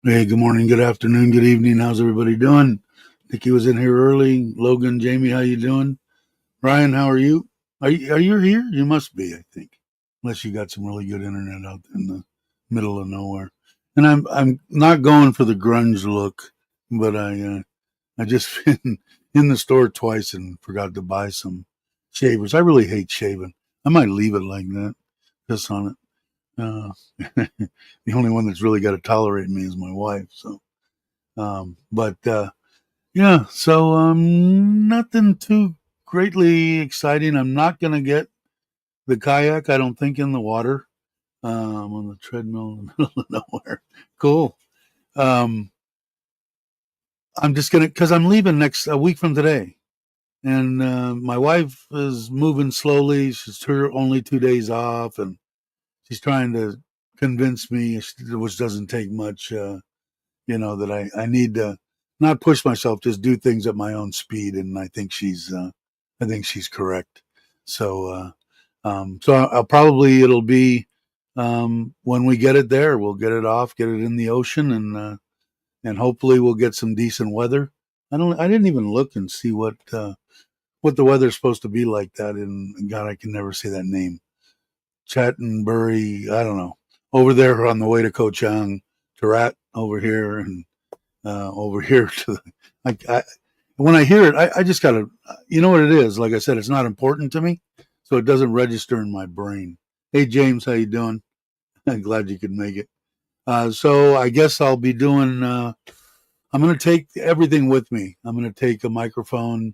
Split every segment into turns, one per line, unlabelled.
Hey, good morning, good afternoon, good evening. How's everybody doing? Nikki was in here early. Logan, Jamie, how you doing? Ryan, how are you? Are you here? You must be, I think. Unless you got some really good internet out in the middle of nowhere. And I'm not going for the grunge look, but I just been in the store twice and forgot to buy some shavers. I really hate shaving. I might leave it like that. Piss on it. Uh, the only one that's really got to tolerate me is my wife. So, but yeah, so nothing too greatly exciting. I'm not gonna get the kayak. I don't think in the water. On the treadmill in the middle of nowhere. Cool. Um, I'm just gonna because I'm leaving next a week from today, and my wife is moving slowly. She's her only 2 days off, and she's trying to convince me, which doesn't take much, that I need to not push myself, just do things at my own speed. And I think she's correct. So, so I'll probably, it'll be, when we get it there, we'll get it off, get it in the ocean, and hopefully we'll get some decent weather. I didn't even look and see what the weather's supposed to be like that. And God, I can never say that name. Chattenbury, I don't know, over there on the way to Koh Chang, Tarat over here, and over here to the, I when I hear it, I just gotta, you know what it is. Like I said, it's not important to me, so it doesn't register in my brain. Hey James, how you doing? I'm glad you could make it. So I guess I'll be doing. I'm gonna take everything with me. I'm gonna take a microphone.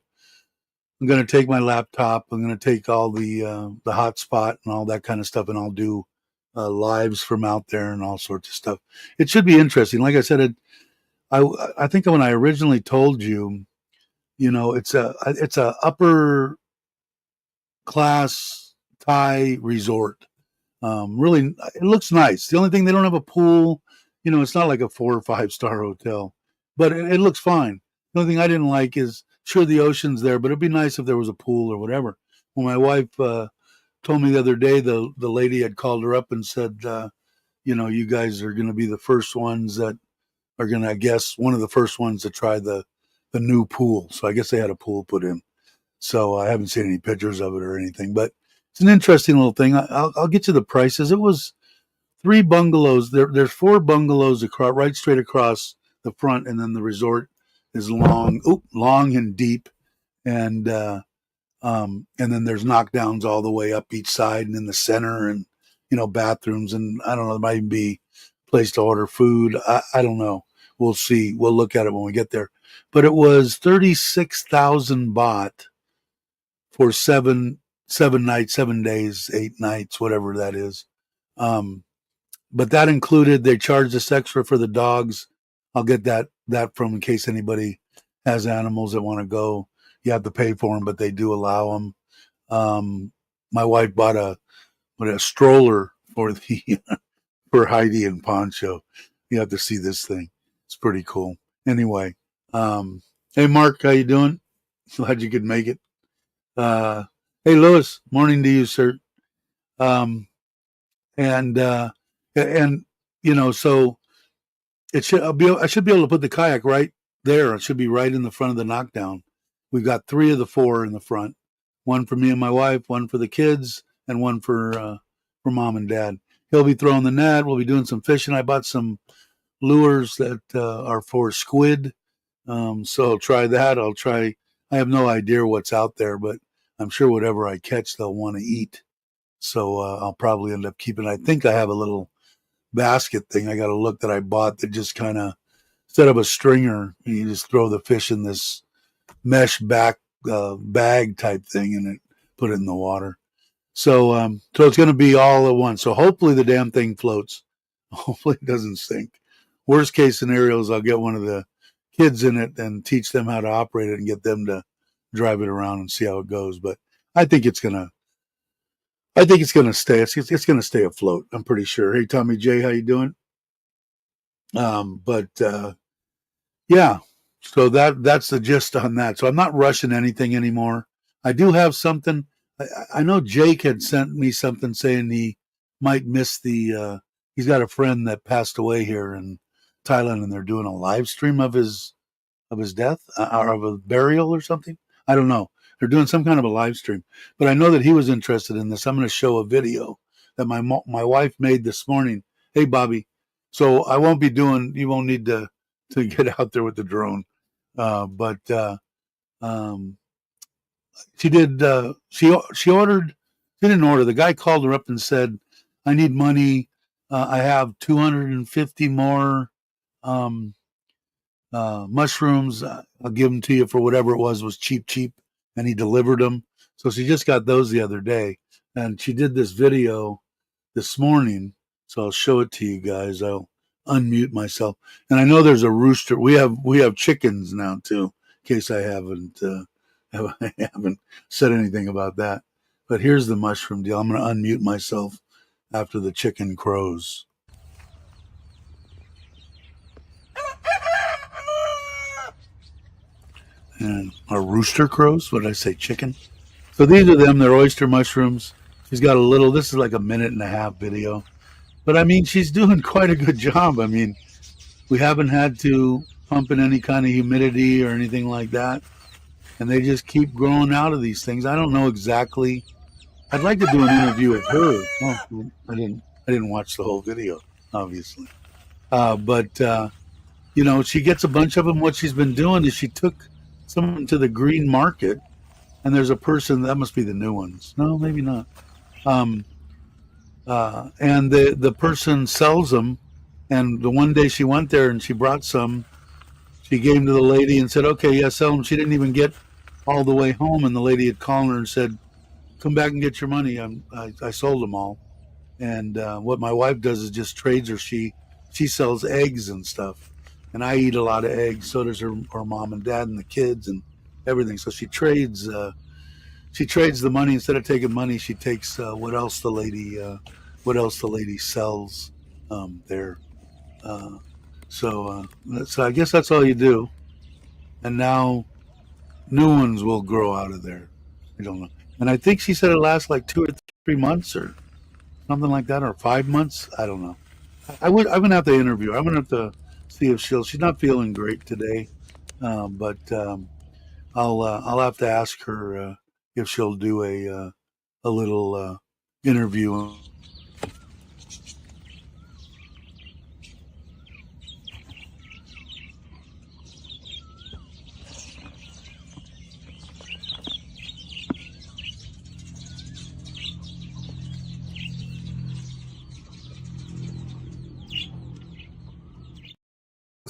I'm going to take my laptop. I'm going to take all the hotspot and all that kind of stuff, and I'll do lives from out there and all sorts of stuff. It should be interesting. Like I said, I think when I originally told you, it's a upper class Thai resort. Really, it looks nice. The only thing, they don't have a pool. It's not like a 4 or 5 star hotel, but it looks fine. The only thing I didn't like is, sure, the ocean's there, but it'd be nice if there was a pool or whatever. Well, my wife told me the other day, the lady had called her up and said, you guys are going to be the first ones that are going to, I guess, one of the first ones to try the new pool. So I guess they had a pool put in. So I haven't seen any pictures of it or anything, but it's an interesting little thing. I'll get you the prices. It was 3 bungalows. There's 4 bungalows across, right straight across the front, and then the resort is long and deep, and then there's knockdowns all the way up each side and in the center, and bathrooms, and I don't know, there might even be a place to order food. I don't know. We'll see. We'll look at it when we get there. But it was 36,000 baht for seven nights, 7 days, 8 nights, whatever that is. But that included, they charged us extra for the dogs. I'll get that from, in case anybody has animals that want to go. You have to pay for them, but they do allow them. My wife bought a stroller for for Heidi and Poncho. You have to see this thing. It's pretty cool. Anyway, hey Mark, how you doing? Glad you could make it. Hey Louis, morning to you, sir. Um, and so I should be able to put the kayak right there. It should be right in the front of the knockdown. We've got 3 of the 4 in the front. One for me and my wife, one for the kids, and one for mom and dad. He'll be throwing the net. We'll be doing some fishing. I bought some lures that are for squid. So I'll try that. I have no idea what's out there, but I'm sure whatever I catch, they'll want to eat. So I'll probably end up keeping. I think I have a little basket thing. I got to look that I bought that just kind of, instead of a stringer, you just throw the fish in this mesh back bag type thing and put it in the water. So it's going to be all at once. So hopefully the damn thing floats. Hopefully it doesn't sink. Worst case scenario is I'll get one of the kids in it and teach them how to operate it and get them to drive it around and see how it goes. But I think it's gonna stay. It's gonna stay afloat. I'm pretty sure. Hey, Tommy J, how you doing? Yeah. So that's the gist on that. So I'm not rushing anything anymore. I do have something. I know Jake had sent me something saying he might miss the. He's got a friend that passed away here in Thailand, and they're doing a live stream of his death or of a burial or something. I don't know. They're doing some kind of a live stream, but I know that he was interested in this. I'm going to show a video that my wife made this morning. Hey, Bobby. So I won't be doing. You won't need to get out there with the drone, but she did. She ordered. She didn't order. The guy called her up and said, "I need money. I have 250 more mushrooms. I'll give them to you for whatever it was cheap." And he delivered them. So she just got those the other day. And she did this video this morning. So I'll show it to you guys. I'll unmute myself. And I know there's a rooster. We have chickens now too, in case I haven't said anything about that. But here's the mushroom deal. I'm going to unmute myself after the chicken crows. And our rooster crows. What did I say? Chicken. So these are them. They're oyster mushrooms. She's got a little. This is like a 1.5-minute video, but I mean, she's doing quite a good job. I mean, we haven't had to pump in any kind of humidity or anything like that, and they just keep growing out of these things. I don't know exactly. I'd like to do an interview with her. Oh, I didn't watch the whole video, obviously, but she gets a bunch of them. What she's been doing is she took some to the green market, and there's a person that must be the new ones. No, maybe not. And the person sells them. And the one day she went there and she brought some. She gave them to the lady and said, "Okay, yeah, sell them." She didn't even get all the way home, and the lady had called her and said, "Come back and get your money. I sold them all." And what my wife does is just trades her. She sells eggs and stuff. And I eat a lot of eggs. So does her mom and dad and the kids and everything. So she trades the money. Instead of taking money, she takes what else the lady sells there. So I guess that's all you do. And now new ones will grow out of there. I don't know. And I think she said it lasts like 2 or 3 months or something like that, or 5 months. I don't know. I'm gonna have to interview her. I'm gonna have to see if she's not feeling great today, but I'll have to ask her if she'll do a little interview.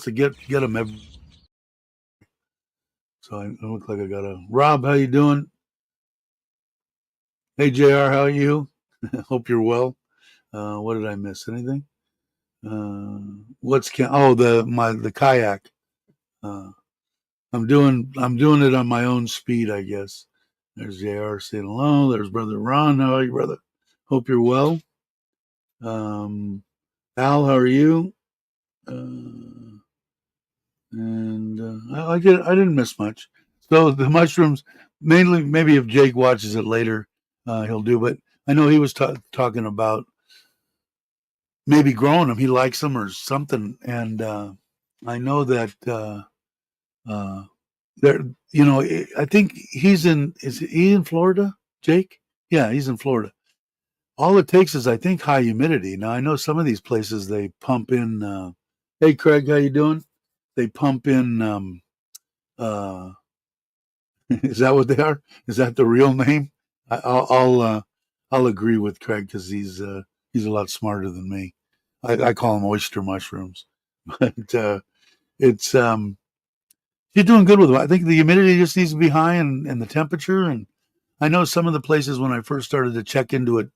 To get them every. So I look like I got a Rob. How you doing? Hey JR, how are you? Hope you're well. What did I miss? Anything? The kayak. I'm doing it on my own speed, I guess. There's JR saying hello. There's brother Ron. How are you, brother? Hope you're well. Al, how are you? I didn't miss much. So the mushrooms, mainly, maybe if Jake watches it later, he'll do. But I know he was talking about maybe growing them. He likes them or something. And I know that Uh, there, you know, I think is he in Florida, Jake? Yeah, he's in Florida. All it takes is, I think, high humidity. Now, I know some of these places they pump in, hey, Craig, how you doing? They pump in, uh, is that what they are? Is that the real name? I'll agree with Craig because he's a lot smarter than me. I call them oyster mushrooms, but it's you're doing good with it. I think the humidity just needs to be high and the temperature. And I know some of the places when I first started to check into it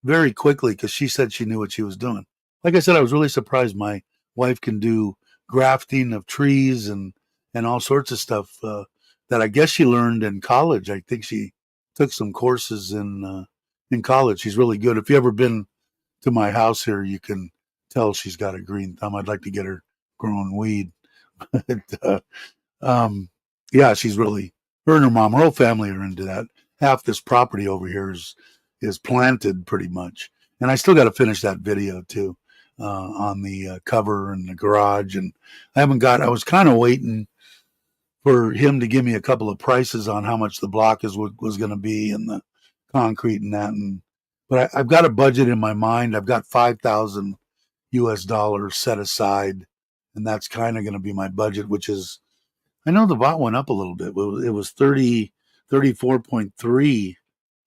very quickly because she said she knew what she was doing. Like I said, I was really surprised. My wife can do grafting of trees and all sorts of stuff that I guess she learned in college. I think she took some courses in college. She's really good. If you ever been to my house here, you can tell she's got a green thumb. I'd like to get her growing weed. But, um, yeah, she's really her and her mom, her whole family are into that. Half this property over here is planted pretty much, and I still got to finish that video too on the cover and the garage. And I haven't got. I was kind of waiting for him to give me a couple of prices on how much the block was going to be and the concrete and that. And but I've got a budget in my mind. I've got $5,000 set aside, and that's kind of going to be my budget, which is I know the bot went up a little bit. It was 34.3,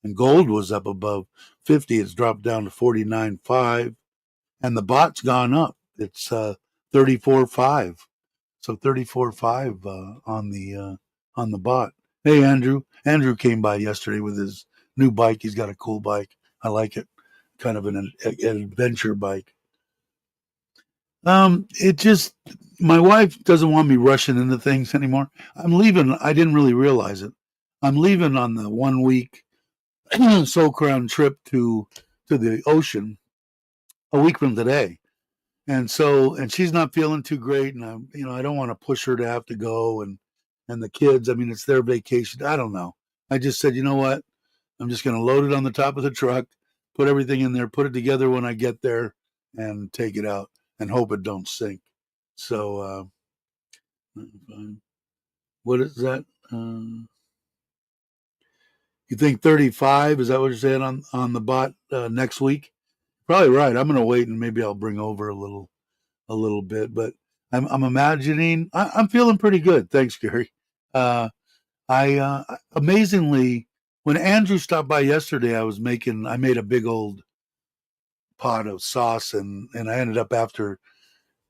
and gold was up above 50. It's dropped down to 49.5, and the bot's gone up. It's 34.5. So 34.5 on the bot. Hey Andrew. Andrew came by yesterday with his new bike. He's got a cool bike. I like it. Kind of an adventure bike. It just my wife doesn't want me rushing into things anymore. I'm leaving. I didn't really realize it. I'm leaving on the 1 week Soul Crown trip to the ocean a week from today. And she's not feeling too great, and I don't want to push her to have to go, and the kids. I mean, it's their vacation. I don't know. I just said, you know what? I'm just going to load it on the top of the truck, put everything in there, put it together when I get there, and take it out and hope it don't sink. So, what is that? You think 35? Is that what you're saying on the bot next week? Probably right. I'm going to wait and maybe I'll bring over a little bit, but I'm imagining I'm feeling pretty good. Thanks, Gary. Uh, I amazingly when Andrew stopped by yesterday, I made a big old pot of sauce and I ended up after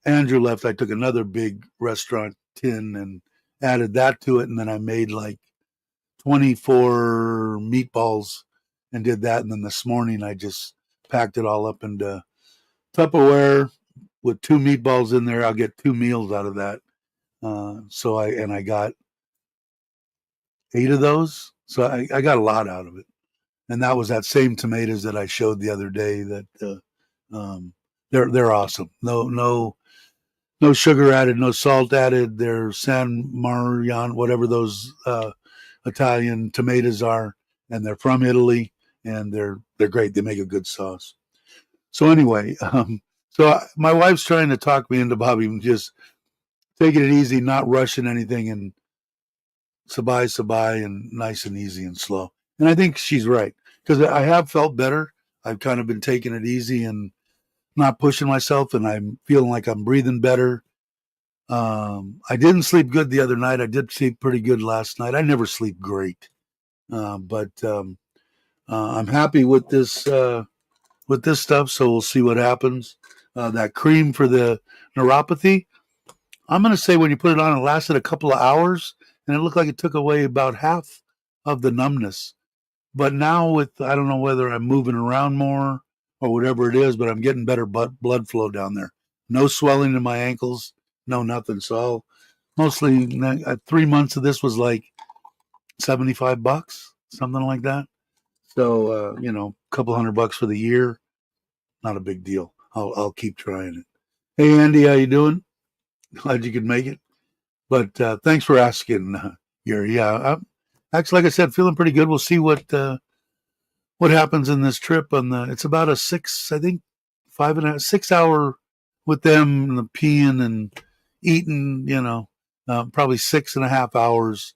Andrew left, I took another big restaurant tin and added that to it, and then I made like 24 meatballs and did that. And then this morning I just packed it all up into Tupperware with two meatballs in there. I'll get 2 meals out of that. I got 8 of those. So I got a lot out of it. And that was that same tomatoes that I showed the other day that they're awesome. No sugar added, no salt added. They're San Mariano, whatever those Italian tomatoes are, and they're from Italy, and they're great. They make a good sauce. So anyway, my wife's trying to talk me into Bobby just taking it easy, not rushing anything, and sabai and nice and easy and slow. And I think she's right because I have felt better. I've kind of been taking it easy and not pushing myself, and I'm feeling like I'm breathing better. I didn't sleep good the other night. I did sleep pretty good last night. I never sleep great, but I'm happy with this stuff. So we'll see what happens. That cream for the neuropathy, I'm going to say when you put it on, it lasted a couple of hours, and it looked like it took away about half of the numbness. But now I don't know whether I'm moving around more or whatever it is, but I'm getting better blood flow down there. No swelling in my ankles, no nothing. So mostly 3 months of this was like $75, something like that. So, a couple $100 for the year, not a big deal. I'll keep trying it. Hey, Andy, how you doing? Glad you could make it. But thanks for asking, Gary. Yeah, actually, like I said, feeling pretty good. We'll see what happens in this trip. It's about a 5.5, 6 hour with them and the peeing and eating. probably 6.5 hours.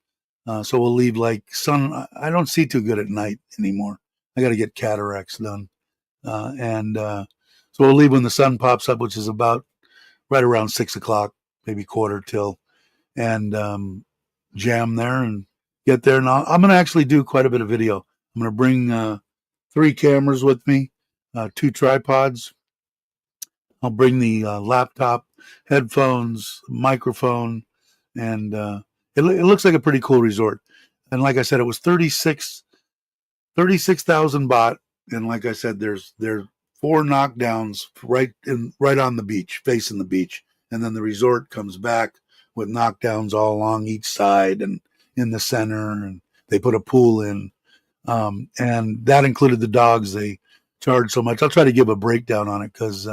So we'll leave like sun. I don't see too good at night anymore. I got to get cataracts done. And so we'll leave when the sun pops up, which is about right around 6 o'clock, maybe quarter till, and jam there and get there. And I'm going to actually do quite a bit of video. I'm going to bring 3 cameras with me, 2 tripods. I'll bring the laptop, headphones, microphone, and it looks like a pretty cool resort. And like I said, it was 36,000 baht. And like I said, there's 4 knockdowns right on the beach, facing the beach. And then the resort comes back with knockdowns all along each side and in the center. And they put a pool in. And that included the dogs. They charge so much. I'll try to give a breakdown on it because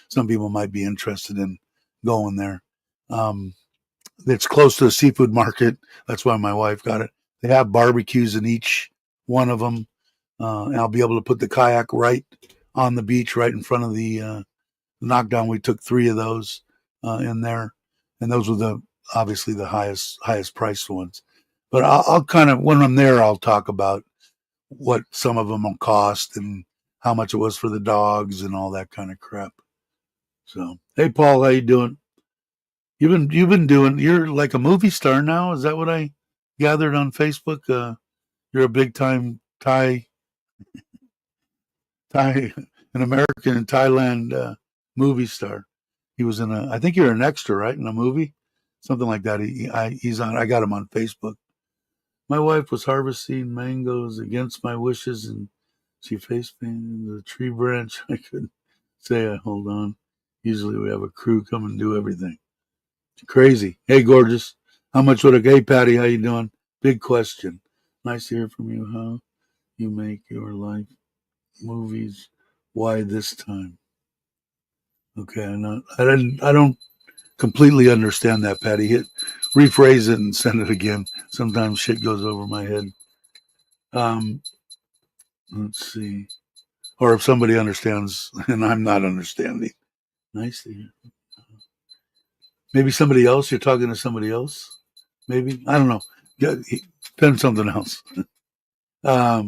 some people might be interested in going there. It's close to a seafood market. That's why my wife got it. They have barbecues in each one of them. And I'll be able to put the kayak right on the beach, right in front of the knockdown. We took 3 of those in there. And those were obviously the highest priced ones. But I'll kind of, when I'm there, I'll talk about what some of them will cost and how much it was for the dogs and all that kind of crap. So, hey, Paul, how you doing? You've been doing. You're like a movie star now. Is that what I gathered on Facebook? You're a big time Thai, an American in Thailand movie star. He was in I think you're an extra, right, in a movie, something like that. He's on. I got him on Facebook. My wife was harvesting mangoes against my wishes, and she face painted the tree branch. I couldn't say, hold on. Usually we have a crew come and do everything. It's crazy. Hey, gorgeous. How much would hey, Patty, how you doing? Big question. Nice to hear from you. How you make your life movies? Why this time? Okay, I don't completely understand that, Patty. Rephrase it and send it again. Sometimes shit goes over my head. Let's see. Or if somebody understands and I'm not understanding. Nice to hear. Maybe somebody else. You're talking to somebody else. Maybe. I don't know. Pen something else. But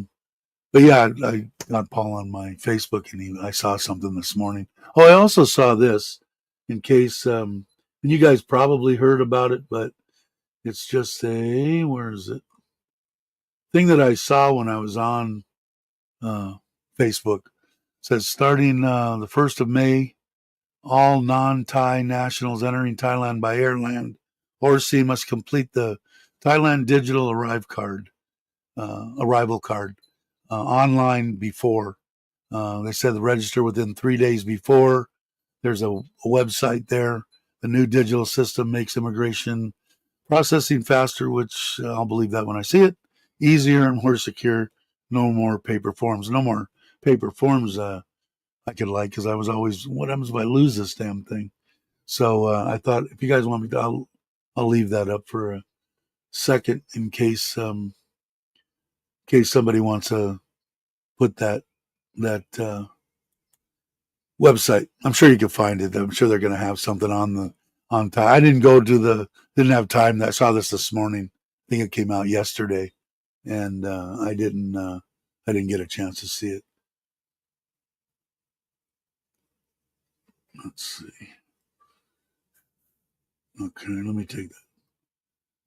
yeah, I got Paul on my Facebook and I saw something this morning. Oh, I also saw this in case, and you guys probably heard about it, but it's just where is it? Thing that I saw when I was on Facebook. It says starting the 1st of May, all non-Thai nationals entering Thailand by airland or sea must complete the Thailand digital arrival card online before. They said to register within 3 days before. There's a website there. The new digital system makes immigration processing faster, which I'll believe that when I see it. Easier and more secure. No more paper forms. No more paper forms I could like, because I was always, what happens if I lose this damn thing? So I thought, if you guys want me to, I'll leave that up for a second in case somebody wants to put that website. I'm sure you can find it. I'm sure they're going to have something on time. I didn't have time. I saw this morning. I think it came out yesterday, and I didn't get a chance to see it. Let's see. Okay, let me take that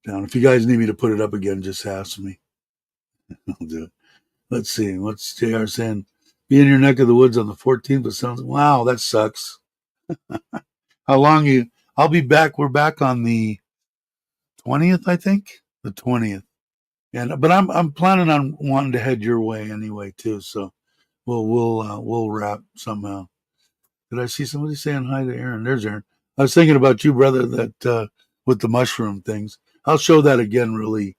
down. If you guys need me to put it up again, just ask me. I'll do it. Let's see. What's JR saying? Be in your neck of the woods on the 14th, but sounds, wow, that sucks. How long I'll be back. We're back on the 20th, I think. The 20th. But I'm planning on wanting to head your way anyway too. So we'll wrap somehow. Did I see somebody saying hi to Aaron? There's Aaron. I was thinking about you, brother, that with the mushroom things. I'll show that again really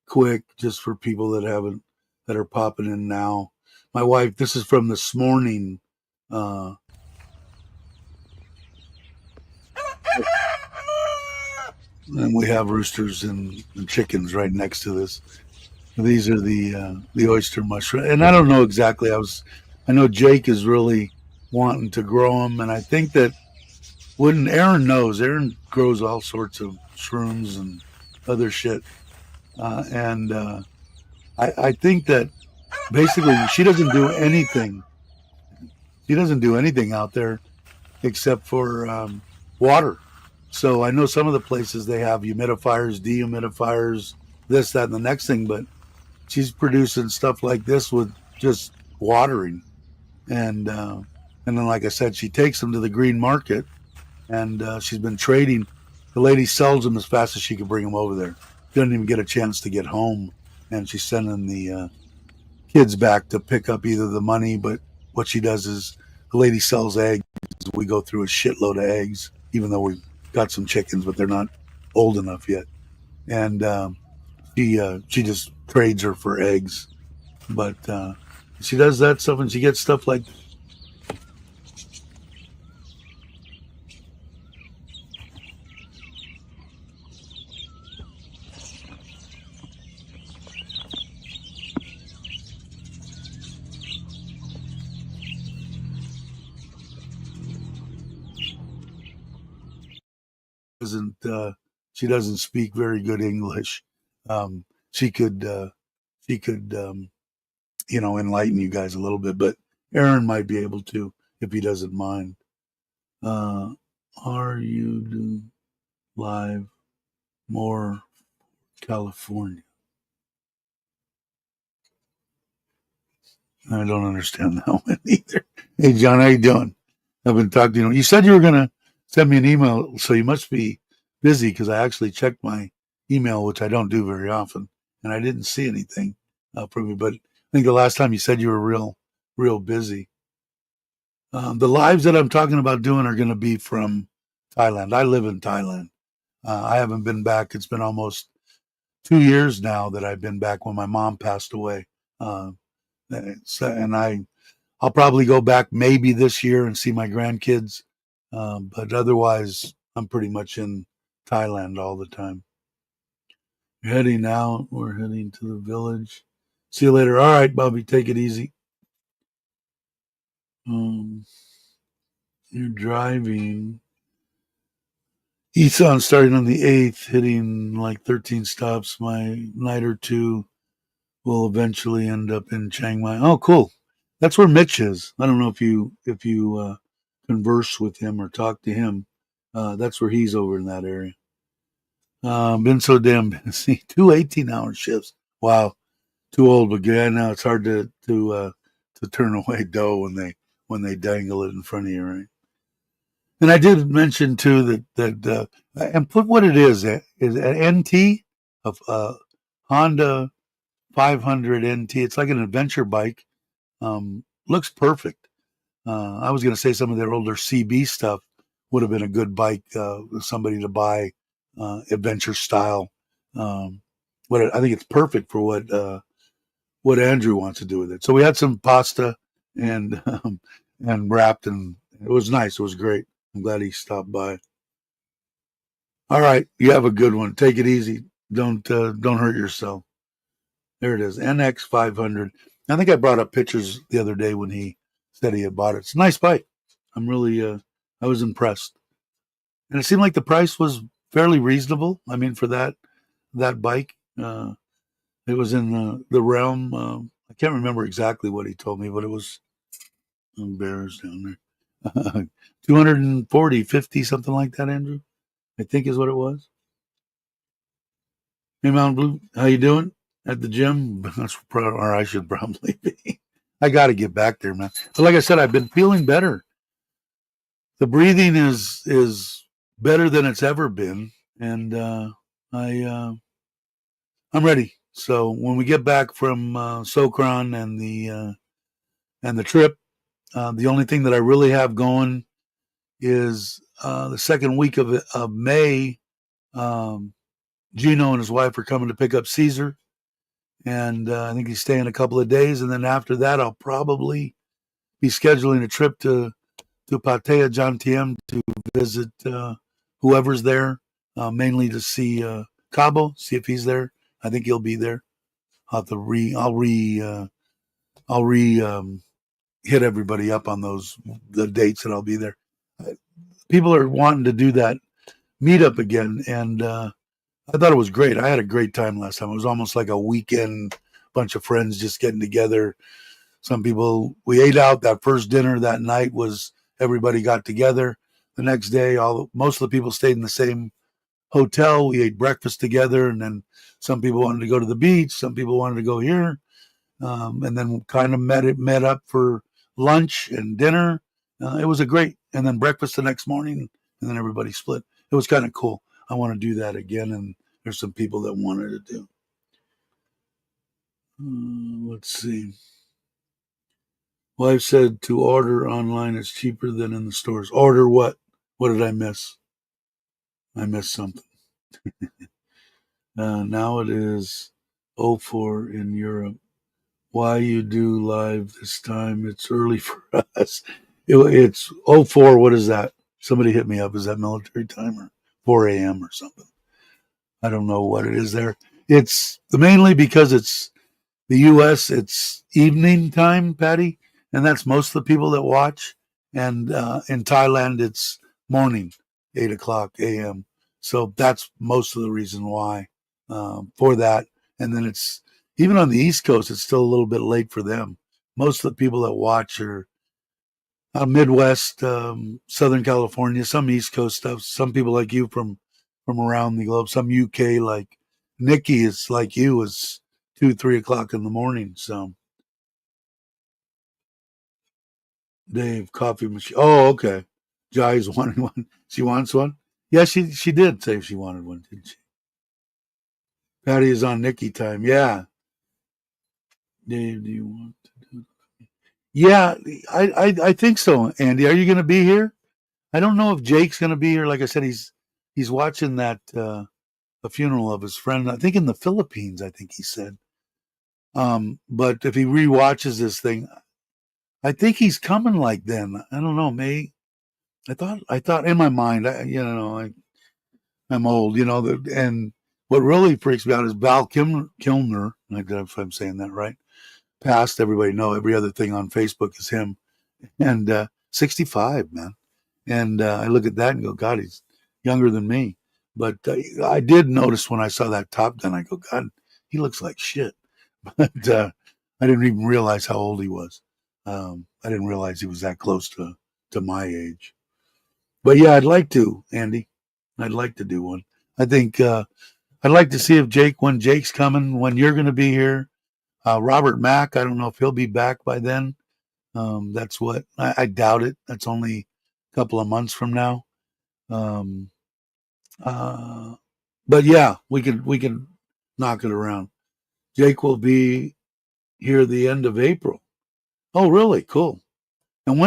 quick, just for people that are popping in now. My wife, this is from this morning. And we have roosters and chickens right next to this. These are the oyster mushroom, and I don't know exactly. I know Jake is really wanting to grow them, and I think that Wouldn't Aaron knows? Aaron grows all sorts of shrooms and other shit, and I think that basically she doesn't do anything. She doesn't do anything out there except for water. So I know some of the places they have humidifiers, dehumidifiers, this, that, and the next thing, but she's producing stuff like this with just watering, and then like I said, she takes them to the green market, and she's been trading. The lady sells them as fast as she can bring them over there. She doesn't even get a chance to get home, and she's sending the kids back to pick up either the money. But what she does is the lady sells eggs. We go through a shitload of eggs, even though we've got some chickens, but they're not old enough yet. And she just trades her for eggs. But she does that stuff, and she gets stuff like doesn't she doesn't speak very good English. Um, she could enlighten you guys a little bit, but Aaron might be able to if he doesn't mind. Uh, are you do live more California? I don't understand that one either. Hey John, how you doing? I've been talking to you. You said you were gonna send me an email, so you must be busy because I actually checked my email, which I don't do very often, and I didn't see anything from you. But I think the last time you said you were real busy. The lives that I'm talking about doing are going to be from Thailand. I live in Thailand. I haven't been back. It's been almost 2 years now that I've been back when my mom passed away. Uh, and I'll probably go back maybe this year and see my grandkids. But otherwise, I'm pretty much in Thailand all the time. Heading out. We're heading to the village. See you later. All right, Bobby, take it easy. You're driving. Isan starting on the 8th, hitting like 13 stops. My night or two will eventually end up in Chiang Mai. Oh, cool. That's where Mitch is. I don't know if you converse with him or talk to him. That's where he's over in that area. Been so damn busy. 2 18-hour shifts. Wow. Too old, but yeah, now it's hard to turn away dough when they dangle it in front of you, right? And I did mention too that and put what it is an NT of Honda 500 NT. It's like an adventure bike. Looks perfect. I was going to say some of their older CB stuff would have been a good bike for somebody to buy, adventure style. But I think it's perfect for what Andrew wants to do with it. So we had some pasta and and wrapped, and it was nice. It was great. I'm glad he stopped by. All right, you have a good one. Take it easy. Don't hurt yourself. There it is, NX 500. I think I brought up pictures the other day when he said he had bought it. It's a nice bike. I'm really I was impressed, and it seemed like the price was fairly reasonable. I mean, for that bike, it was in the realm. I can't remember exactly what he told me, but it was bears down there. 240, 50, something like that, Andrew, I think is what it was. Hey, Mountain Blue, how you doing at the gym? Or I should probably be. I got to get back there, man. But like I said, I've been feeling better. The breathing is better than it's ever been, and I'm ready. So when we get back from Sokran and the trip, the only thing that I really have going is the second week of May. Gino and his wife are coming to pick up Caesar, and I think he's staying a couple of days. And then after that, I'll probably be scheduling a trip to Pattaya Jantiem to visit whoever's there, mainly to see Cabo, see if he's there. I think he'll be there. I'll have to I'll re hit everybody up on the dates that I'll be there. people are wanting to do that meetup again, and I thought it was great. I had a great time last time. It was almost like a weekend, bunch of friends just getting together. Some people, we ate out. That first dinner that night was everybody got together. The next day, most of the people stayed in the same hotel. We ate breakfast together, and then some people wanted to go to the beach. Some people wanted to go here, and then kind of met up for lunch and dinner. It was a great, and then breakfast the next morning, and then everybody split. It was kind of cool. I want to do that again, and there's some people that wanted to do. Let's see. Wife said to order online is cheaper than in the stores. Order what? What did I miss? I missed something. Now it is 04 in Europe. Why you do live this time? It's early for us. It's 04. What is that? Somebody hit me up. Is that military time or 4 a.m. or something? I don't know what it is there. It's mainly because it's the U.S. It's evening time, Patty, and that's most of the people that watch. And in Thailand, it's morning, 8 o'clock a.m. So that's most of the reason why for that. And then it's even on the East Coast, it's still a little bit late for them. Most of the people that watch are Midwest, Southern California, some East Coast stuff. Some people like you from around the globe. Some UK, like Nikki is like you, is 2, 3 o'clock in the morning. So Dave, coffee machine. Oh, okay. Jai's wanting one. She wants one. Yeah, she did say she wanted one, didn't she? Patty is on Nikki time. Yeah. Dave, do you want to do? Yeah, I think so. Andy, are you going to be here? I don't know if Jake's going to be here. Like I said, he's watching that a funeral of his friend. I think in the Philippines. I think he said. But if he rewatches this thing, I think he's coming like then. I don't know. May I thought in my mind, I'm old, and what really freaks me out is Val Kilmer. I don't know if I'm saying that right. Passed. Everybody know every other thing on Facebook is him, and 65, man. And I look at that and go, God, he's younger than me. But I did notice when I saw that Top Gun, I go, God, he looks like shit. But I didn't even realize how old he was. I didn't realize he was that close to my age. But yeah, I'd like to, Andy. I'd like to do one. I think I'd like to see if when Jake's coming, when you're going to be here. Robert Mack, I don't know if he'll be back by then. That's what I doubt it. That's only a couple of months from now. Um, uh, but yeah, we can knock it around. Jake will be here the end of April. Oh, really? Cool. And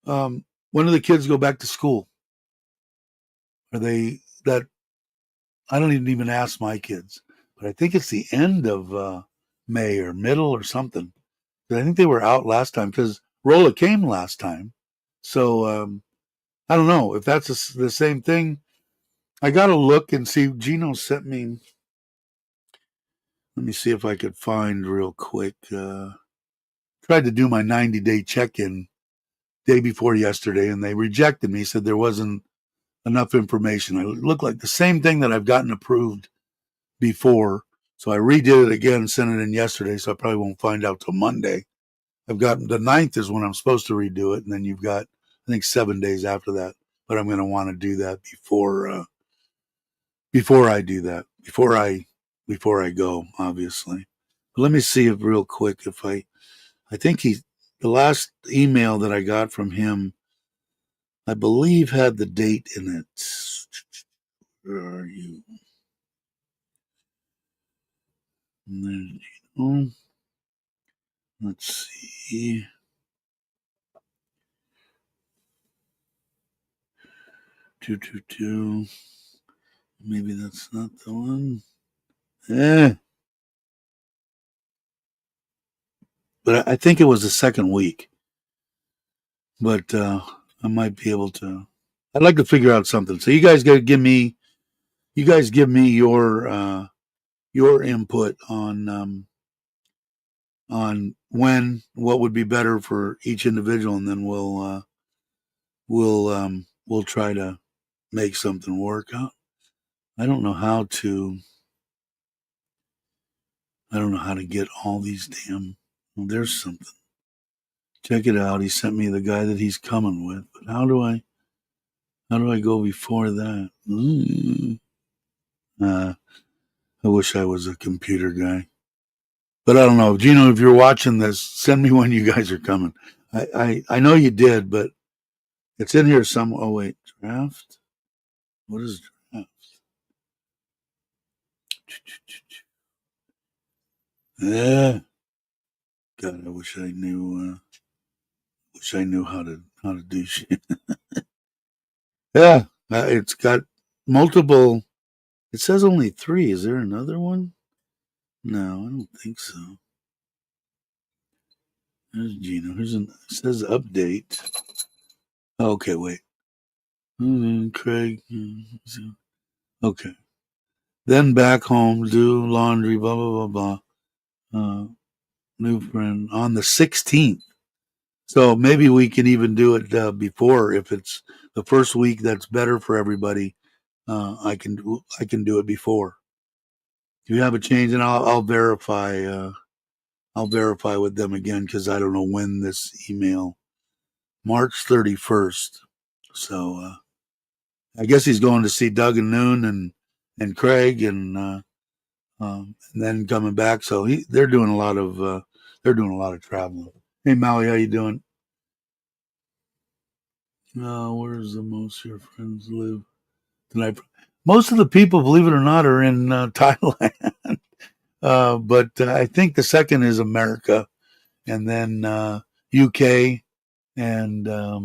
um, when do the kids go back to school? Are they that? I don't even ask my kids, but I think it's the end of May or middle or something. I think they were out last time because Rolla came last time. So I don't know if that's the same thing. I got to look and see. Gino sent me. Let me see if I could find real quick. Tried to do my 90-day check-in day before yesterday, and they rejected me. Said there wasn't enough information. I looked like the same thing that I've gotten approved before. So I redid it again, sent it in yesterday. So I probably won't find out till Monday. I've got the 9th is when I'm supposed to redo it, and then you've got I think 7 days after that. But I'm going to want to do that before I do that before I go, obviously. But let me see if real quick if I think the last email that I got from him, I believe had the date in it. Where are you? Let's see. 222. Maybe that's not the one. But I think it was the second week. But I might be able to. I'd like to figure out something. So you guys got to give me. You guys give me your input on what would be better for each individual, and then we'll try to make something work out. I don't know how to. I don't know how to get all these damn. Well, there's something. Check it out. He sent me the guy that he's coming with. But how do I? How do I go before that? I wish I was a computer guy. But I don't know. Gino, if you're watching this, send me when you guys are coming. I know you did, but it's in here some. Oh, wait. Draft? What is draft? Yeah. God, I wish I knew. Wish I knew how to do shit. Yeah. It's got multiple. It says only 3. Is there another one? No, I don't think so. There's Gino. It says update. Okay, wait. Craig. Okay. Then back home, do laundry, blah, blah, blah, blah. New friend on the 16th. So maybe we can even do it before. If it's the first week that's better for everybody, I can do it before. If you have a change, and I'll verify. I'll verify with them again because I don't know when this email. March 31st. So I guess he's going to see Doug and Noon and Craig and then coming back. So they're doing a lot of traveling. Hey Maui, how you doing? Where's the most of your friends live tonight? Most of the people, believe it or not, are in Thailand. But I think the second is America, and then UK, and I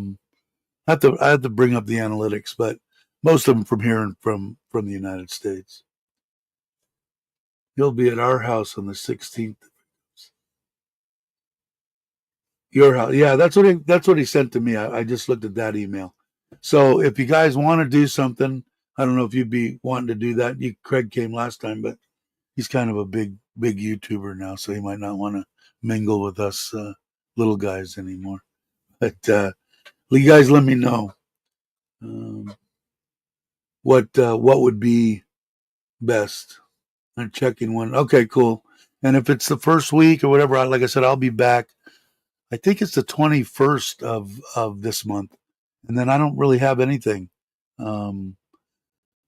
have to bring up the analytics, but most of them from here and from the United States. You'll be at our house on the 16th. Your house, yeah, that's what he sent to me. I just looked at that email. So if you guys want to do something, I don't know if you'd be wanting to do that. Craig came last time, but he's kind of a big YouTuber now, so he might not want to mingle with us little guys anymore. But you guys, let me know what would be best. I'm checking one. Okay, cool. And if it's the first week or whatever, like I said, I'll be back. I think it's the 21st of this month, and then I don't really have anything. Um,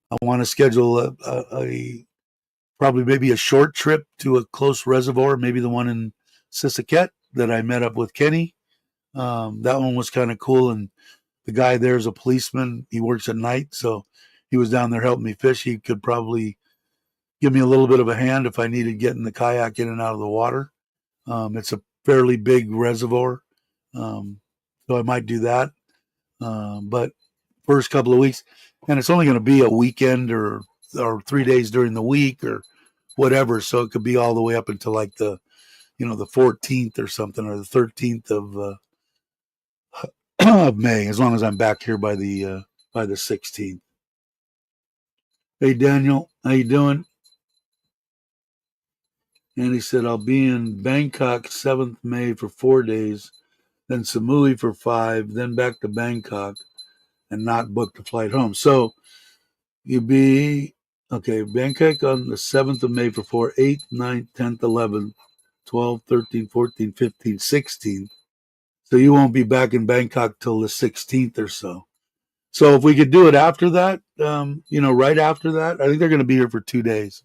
I want to schedule a probably maybe a short trip to a close reservoir, maybe the one in Sisaket that I met up with Kenny. That one was kind of cool, and the guy there is a policeman. He works at night, so he was down there helping me fish. He could probably give me a little bit of a hand if I needed getting the kayak in and out of the water. It's a fairly big reservoir, so I might do that. But first couple of weeks, and it's only going to be a weekend or 3 days during the week or whatever. So it could be all the way up until like the 14th or something, or the 13th of May, as long as I'm back here by the 16th. Hey Daniel, how you doing? And he said I'll be in Bangkok 7th May for 4 days, then Samui for 5, then back to Bangkok, and not book the flight home. So you'd be okay. Bangkok on the 7th of May for 4, 8th, 9th, 10th, 11th, 12th, 13th, 14th, 15th, 16th. So you won't be back in Bangkok till the 16th or so. So if we could do it after that, right after that, I think they're going to be here for 2 days.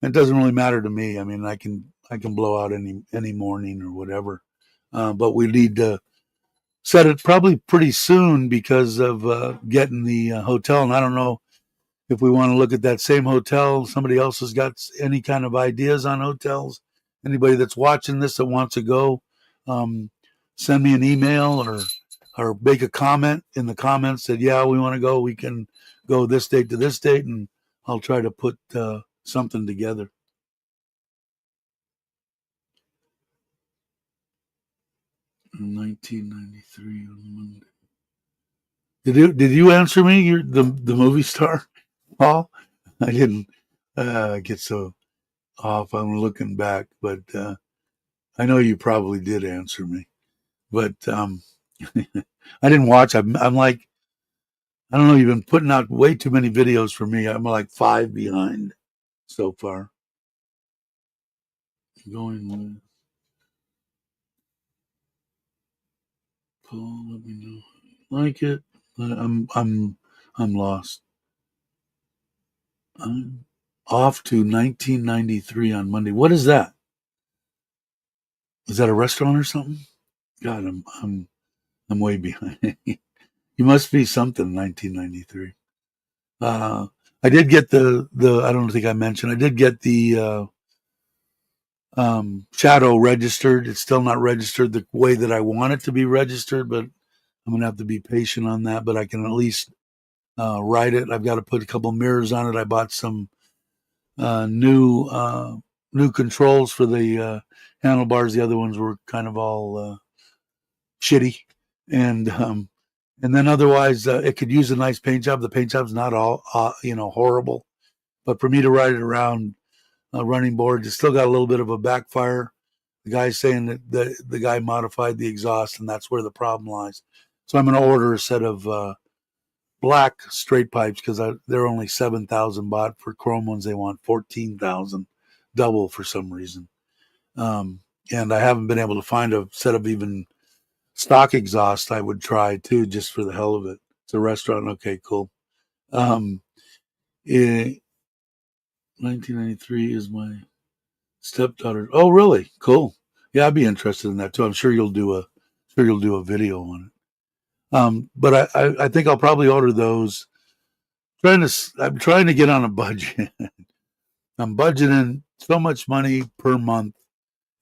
It doesn't really matter to me. I mean, I can blow out any morning or whatever. But we need to set it probably pretty soon because of getting the hotel. And I don't know if we want to look at that same hotel. Somebody else has got any kind of ideas on hotels. Anybody that's watching this that wants to go, um, send me an email or make a comment in the comments that, yeah, we want to go. We can go this date to this date, and I'll try to put something together. In 1993 on Monday. Did you answer me? You're the movie star, Paul. I didn't get so off. I'm looking back, but I know you probably did answer me. But I didn't watch. I'm like, I don't know. You've been putting out way too many videos for me. I'm like 5 behind so far. Going with Paul. Let me know. Like it. I'm lost. I'm off to 1993 on Monday. What is that? Is that a restaurant or something? God, I'm way behind. You must be something. 1993. Uh, I did get the. I don't think I mentioned. I did get the shadow registered. It's still not registered the way that I want it to be registered, but I'm gonna have to be patient on that. But I can at least ride it. I've got to put a couple mirrors on it. I bought some new controls for the handlebars. The other ones were kind of all shitty, and then otherwise it could use a nice paint job. The paint job's not all horrible, but for me to ride it around running boards, it's still got a little bit of a backfire. The guy's saying that the guy modified the exhaust, and that's where the problem lies. So I'm going to order a set of black straight pipes because they're only 7,000 baht. For chrome ones, they want 14,000, double for some reason. And I haven't been able to find a set of even stock exhaust. I would try too, just for the hell of it. It's a restaurant. Okay, cool. 1993 is my stepdaughter. Oh, really? Cool. Yeah, I'd be interested in that too. I'm sure you'll do a video on it. But I think I'll probably order those. I'm trying to get on a budget. I'm budgeting so much money per month,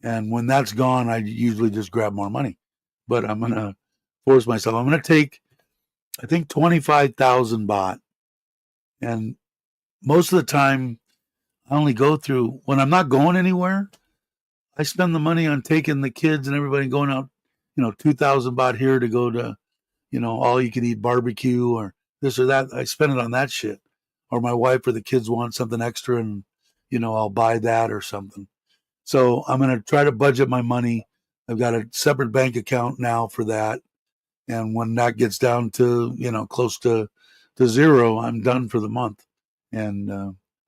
and when that's gone, I usually just grab more money. But I'm gonna force myself. I'm gonna take, I think, 25,000 baht, and most of the time, I only go through when I'm not going anywhere. I spend the money on taking the kids and everybody going out, 2,000 baht here to go to, all you can eat barbecue or this or that. I spend it on that shit. Or my wife or the kids want something extra and, I'll buy that or something. So I'm going to try to budget my money. I've got a separate bank account now for that. And when that gets down to, close to zero, I'm done for the month. And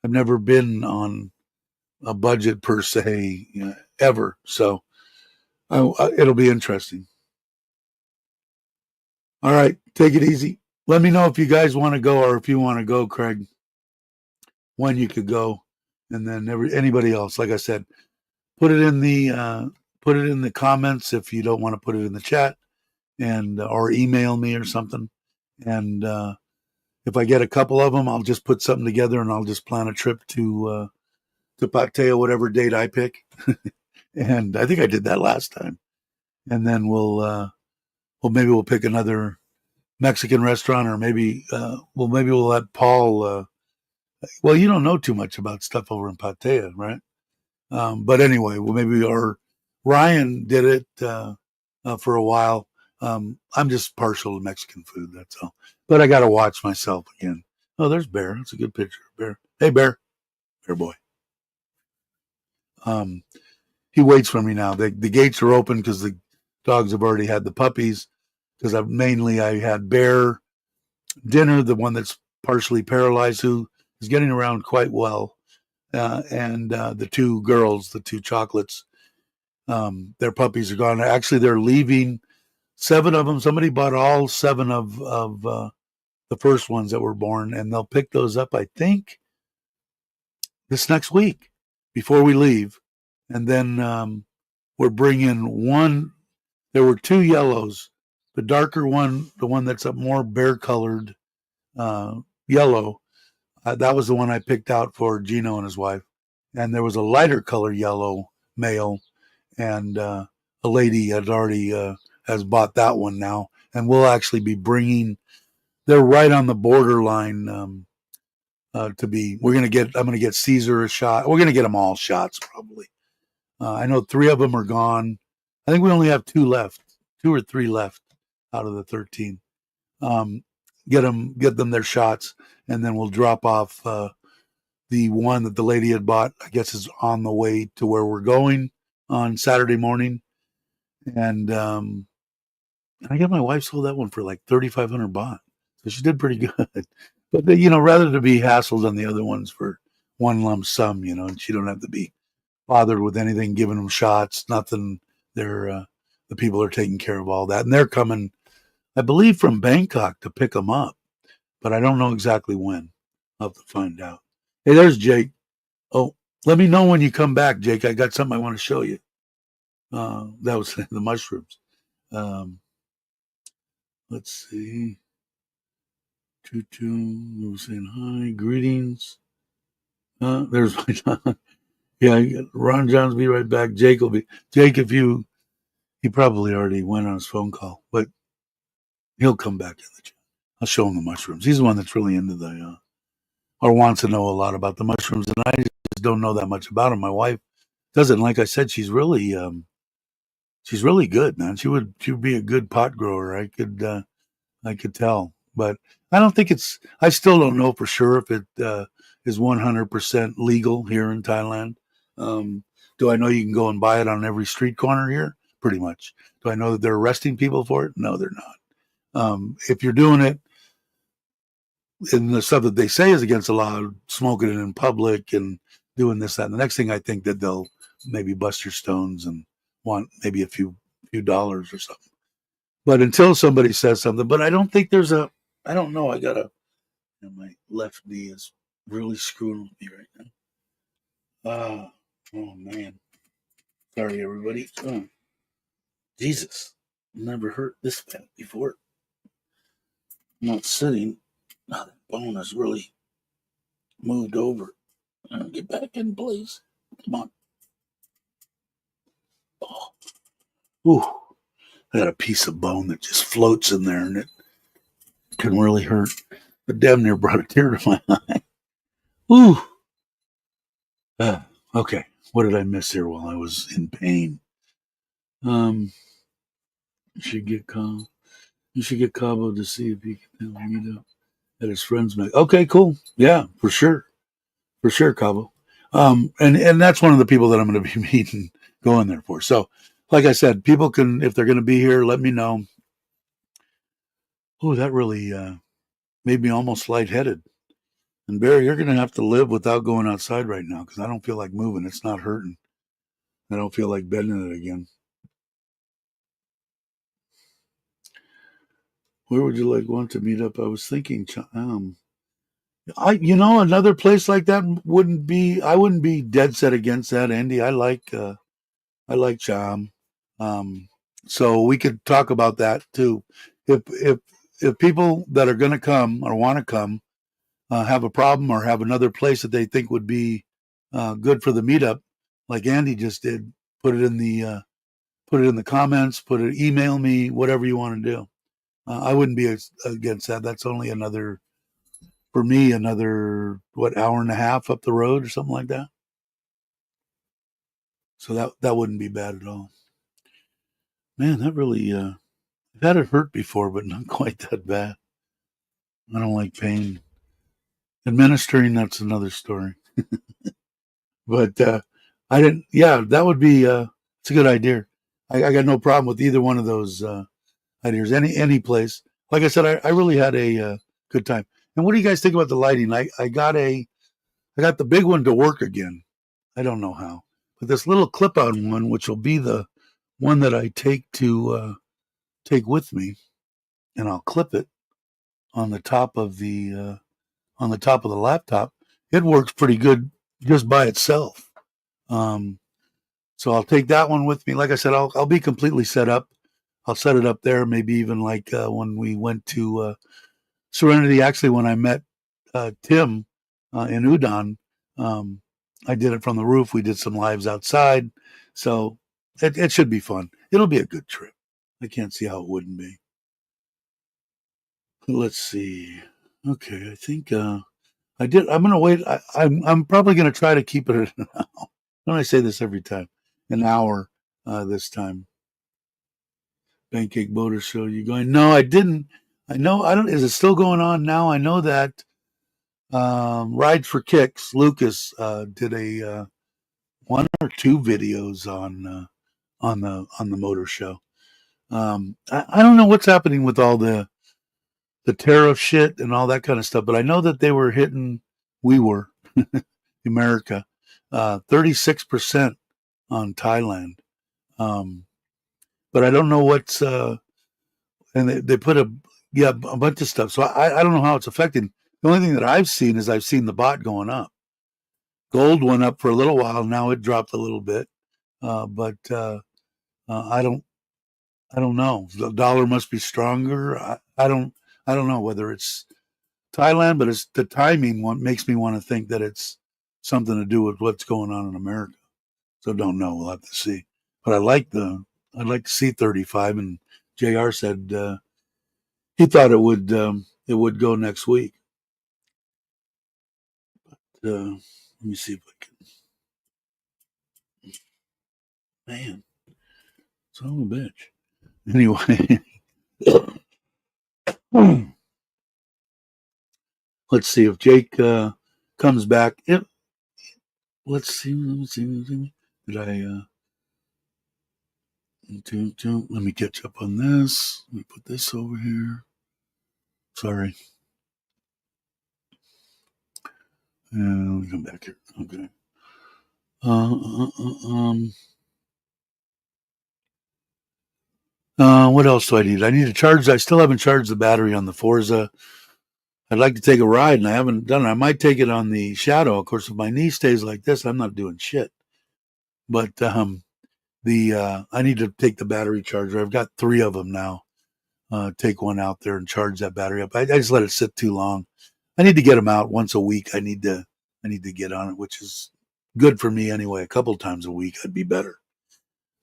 I've never been on a budget per se ever. So it'll be interesting. All right, take it easy. Let me know if you guys want to go or if you want to go, Craig, when you could go, and then anybody else. Like I said, put it in the comments if you don't want to put it in the chat, and or email me or something. And if I get a couple of them, I'll just put something together and I'll just plan a trip to Pattaya, whatever date I pick. And I think I did that last time. And then maybe we'll pick another Mexican restaurant, or maybe we'll let Paul. Well, you don't know too much about stuff over in Pattaya, right? But anyway, or Ryan did it for a while. I'm just partial to Mexican food, that's all. But I got to watch myself again. Oh, there's Bear. That's a good picture of Bear. Hey, Bear. Bear boy. He waits for me now. The gates are open because the dogs have already had the puppies. Because I had Bear dinner, the one that's partially paralyzed, who is getting around quite well, and the two girls, the two chocolates. Their puppies are gone. Actually, they're leaving. 7 of them. Somebody bought all 7 of the first ones that were born, and they'll pick those up, I think, this next week before we leave. And then we're bringing one. There were 2 yellows. The darker one, the one that's a more bear-colored yellow, that was the one I picked out for Gino and his wife. And there was a lighter color yellow male, and a lady had already has bought that one now, and we'll actually be bringing. They're right on the borderline to be. I'm going to get Caesar a shot. We're going to get them all shots probably. I know 3 of them are gone. I think we only have 2 left, 2 or 3 left out of the 13. Get them their shots, and then we'll drop off the one that the lady had bought. I guess is on the way to where we're going on Saturday morning, and I got my wife sold that one for like 3,500 baht. So she did pretty good. But, rather to be hassled on the other ones for one lump sum, and she don't have to be bothered with anything, giving them shots, nothing. The people are taking care of all that. And they're coming, I believe, from Bangkok to pick them up, but I don't know exactly when. I'll have to find out. Hey, there's Jake. Oh, let me know when you come back, Jake. I got something I want to show you. That was the mushrooms. Let's see. Tutu was saying hi, greetings. There's my John. Yeah, Ron John's be right back. Jake will be. Jake, he probably already went on his phone call, but he'll come back in the chat. I'll show him the mushrooms. He's the one that's really into or wants to know a lot about the mushrooms, and I just don't know that much about them. My wife doesn't. Like I said, she's really good, man. She would be a good pot grower. I could tell, but I don't think I still don't know for sure if it is 100% legal here in Thailand. Do I know you can go and buy it on every street corner here? Pretty much. Do I know that they're arresting people for it? No, they're not. If you're doing it and the stuff that they say is against the law, smoking it in public and doing this, that, and the next thing, I think that they'll maybe bust your stones and want maybe a few dollars or something. But until somebody says something, but I don't think I don't know. My left knee is really screwing with me right now. Oh man. Sorry, everybody. Oh, Jesus. Never hurt this bad before. I'm not sitting. Oh, that bone has really moved over. Get back in place. Come on. Oh. Ooh. I got a piece of bone that just floats in there and it can really hurt. It damn near brought a tear to my eye. Ooh. Okay. What did I miss here while I was in pain? You should get Cabo to see if he can meet up at his friend's make. Okay, cool. Yeah, for sure, Cabo. And that's one of the people that I'm going to be meeting, going there for. So, like I said, people can, if they're going to be here, let me know. Oh, that really made me almost lightheaded. And Barry, you're going to have to live without going outside right now because I don't feel like moving. It's not hurting. I don't feel like bending it again. Where would you want to meet up? I was thinking, another place like that I wouldn't be dead set against that, Andy. I like Cham. So we could talk about that too. If people that are going to come or want to come have a problem or have another place that they think would be good for the meetup, like Andy just did, put it in the comments, email me, whatever you want to do. I wouldn't be against that. That's only another hour and a half up the road or something like that. So that wouldn't be bad at all. Man, that really I've had it hurt before, but not quite that bad. I don't like pain. Administering, that's another story. But I didn't. Yeah, that would be. It's a good idea. I got no problem with either one of those ideas. Any place. Like I said, I really had a good time. And what do you guys think about the lighting? I got the big one to work again. I don't know how, but this little clip-on one, which will be the one that I take with me, and I'll clip it on the top of the laptop. It works pretty good just by itself. So I'll take that one with me. Like I said, I'll be completely set up. I'll set it up there. Maybe even like when we went to Serenity. Actually, when I met Tim in Udon, I did it from the roof. We did some lives outside, so it should be fun. It'll be a good trip. I can't see how it wouldn't be. Let's see. Okay, I think I did. I'm gonna wait. I'm probably gonna try to keep it at an hour. Don't I say this every time? An hour this time. Pancake Boater Show. You going? No, I didn't. I know. I don't. Is it still going on now? I know that Ride for Kicks. Lucas did a one or two videos on the motor show. I don't know what's happening with all the tariff shit and all that kind of stuff, but I know that they were hitting. We were America 36% on Thailand. Um, but I don't know what's and they put a bunch of stuff. So I don't know how it's affecting. The only thing that I've seen is I've seen the bot going up. Gold went up for a little while. Now it dropped a little bit, but I don't know. The dollar must be stronger. I don't know whether it's Thailand, but it's the timing one makes me want to think that it's something to do with what's going on in America. So don't know. We'll have to see. But I'd like to see 35. And Jr. said he thought it would go next week. Let me see if I can. Man, son of a bitch. Anyway, let's see if Jake comes back. Let's see. Did I? Let me catch up on this. Let me put this over here. Sorry. Let me come back here. Okay. What else do I need? I need to charge. I still haven't charged the battery on the Forza. I'd like to take a ride, and I haven't done it. I might take it on the Shadow. Of course, if my knee stays like this, I'm not doing shit. But I need to take the battery charger. I've got 3 of them now. Take one out there and charge that battery up. I just let it sit too long. I need to get them out once a week. I need to get on it, which is good for me anyway. A couple times a week, I'd be better.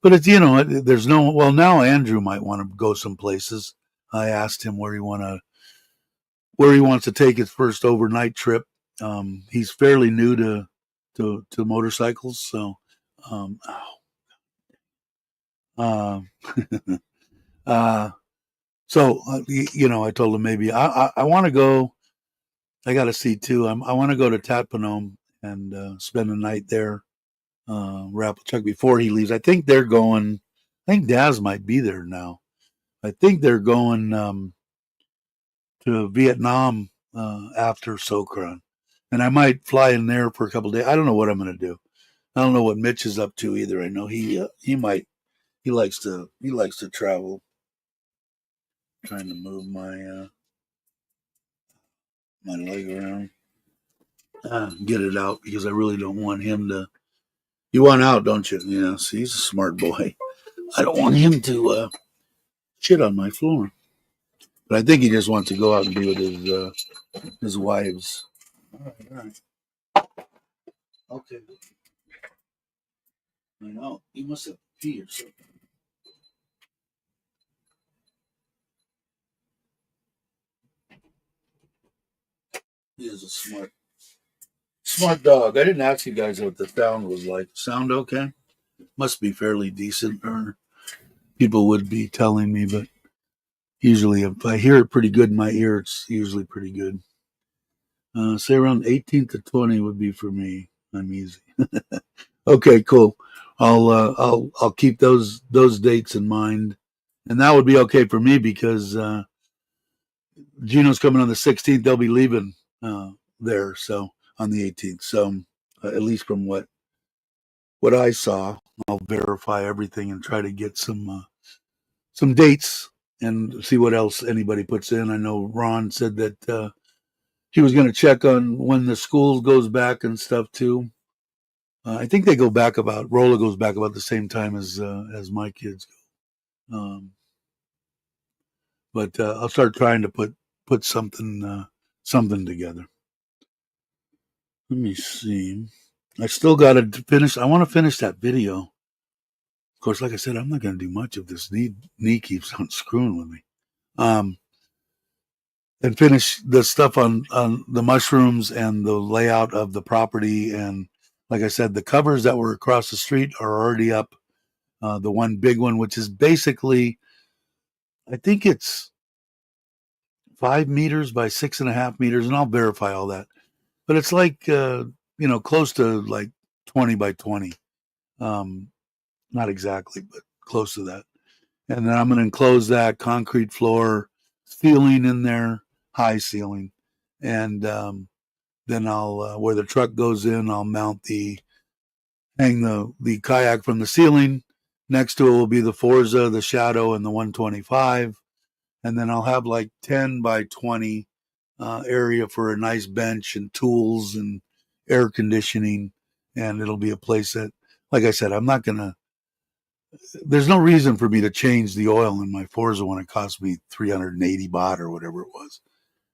But it's there's no. Well, now Andrew might want to go some places. I asked him where he wants to take his first overnight trip. He's fairly new to motorcycles, so uh, I told him maybe I want to go. I got to see too. I want to go to Tatpanome and spend the night there. Rapplechuck before he leaves. I think they're going. I think Daz might be there now. I think they're going to Vietnam after Sokran, and I might fly in there for a couple of days. I don't know what I'm going to do. I don't know what Mitch is up to either. I know he might he likes to travel. I'm trying to move my leg around, get it out because I really don't want him to. You want out, don't you? Yeah. See, he's a smart boy. I don't want him to shit on my floor. But I think he just wants to go out and be with his wives. All right. Okay. I know. You must have pee or something. He is a smart dog. I didn't ask you guys what the sound was like. Sound okay? Must be fairly decent, or people would be telling me, but usually if I hear it pretty good in my ear, it's usually pretty good. Say around 18 to 20 would be for me. I'm easy. Okay, cool. I'll keep those dates in mind, and that would be okay for me because Gino's coming on the 16th. They'll be leaving there, so on the 18th. So at least from what I saw, I'll verify everything and try to get some dates and see what else anybody puts in. I know Ron said that he was going to check on when the school goes back and stuff too. I think they go back about Rolla goes back about the same time as my kids go. But I'll start trying to put something together. Let me see. I still got to finish. I want to finish that video. Of course, like I said, I'm not going to do much of this. Knee keeps on screwing with me. And finish the stuff on the mushrooms and the layout of the property. And like I said, the covers that were across the street are already up. The one big one, which is basically, I think it's 5 meters by 6.5 meters, and I'll verify all that. But it's like close to like 20 by 20. Not exactly, but close to that. and then I'm going to enclose that concrete floor, ceiling in there, high ceiling, and then I'll where the truck goes in, I'll hang the kayak from the ceiling. Next to it will be the Forza, the Shadow, and the 125, and then I'll have like 10 by 20 area for a nice bench and tools and air conditioning, and it'll be a place that, like I said, I'm not gonna. There's no reason for me to change the oil in my Forza when it cost me 380 baht or whatever it was,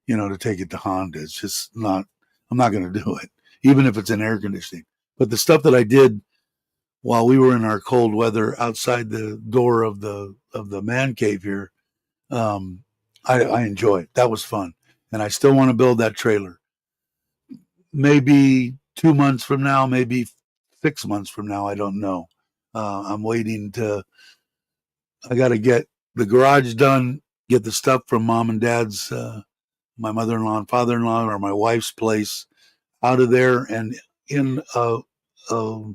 to take it to Honda. It's just not. I'm not going to do it, even if it's in air conditioning. But the stuff that I did while we were in our cold weather outside the door of the man cave here, um, I enjoyed. That was fun, and I still want to build that trailer. Maybe 2 months from now, maybe 6 months from now. I don't know. I'm waiting to. I got to get the garage done, get the stuff from mom and dad's, my mother-in-law and father-in-law, or my wife's place out of there and in a, a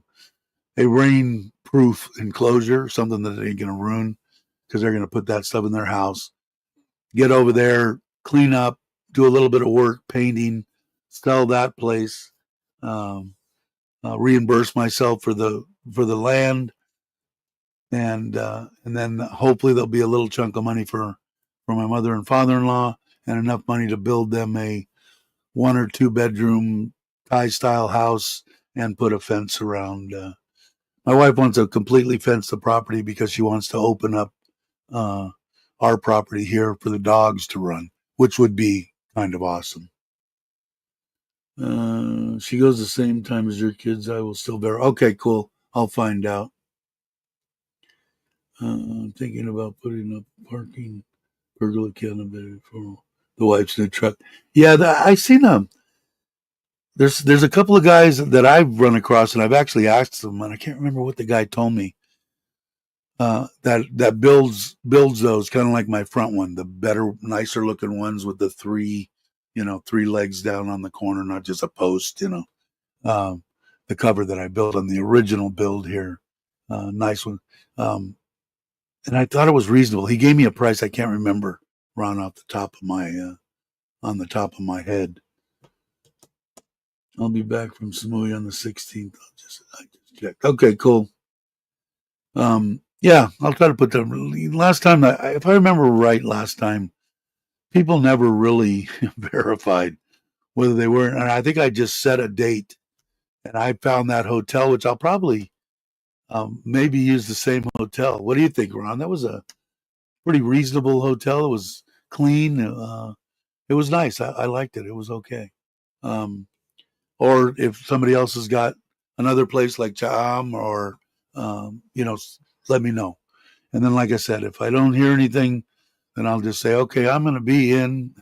rain-proof enclosure, something that ain't going to ruin because they're going to put that stuff in their house. Get over there, clean up, do a little bit of work, painting, sell that place, reimburse myself for the land, and then hopefully there'll be a little chunk of money for my mother and father-in-law, and enough money to build them a 1 or 2 bedroom Thai style house and put a fence around. My wife wants to completely fence the property because she wants to open up our property here for the dogs to run, which would be kind of awesome. She goes the same time as your kids. I will still bear. Okay, cool. I'll find out. I'm thinking about putting up parking pergola canopy for the wife's new truck. Yeah, I seen them. There's a couple of guys that I've run across, and I've actually asked them, and I can't remember what the guy told me. That builds those kind of like my front one, the better, nicer looking ones with the three legs down on the corner, not just a post. The cover that I built on the original build here, nice one. And I thought it was reasonable. He gave me a price I can't remember, Ron, off the top of my on the top of my head. I'll be back from Samui on the 16th. I just checked. Okay, cool. Yeah, I'll try to put them. Last time, if I remember right, last time, people never really verified whether they were. And I think I just set a date, and I found that hotel, which I'll probably maybe use the same hotel. What do you think, Ron? That was a pretty reasonable hotel. It was clean. It was nice. I liked it. It was okay. Or if somebody else has got another place like Cham, or let me know. And then, like I said, if I don't hear anything, then I'll just say, okay, I'm going to be in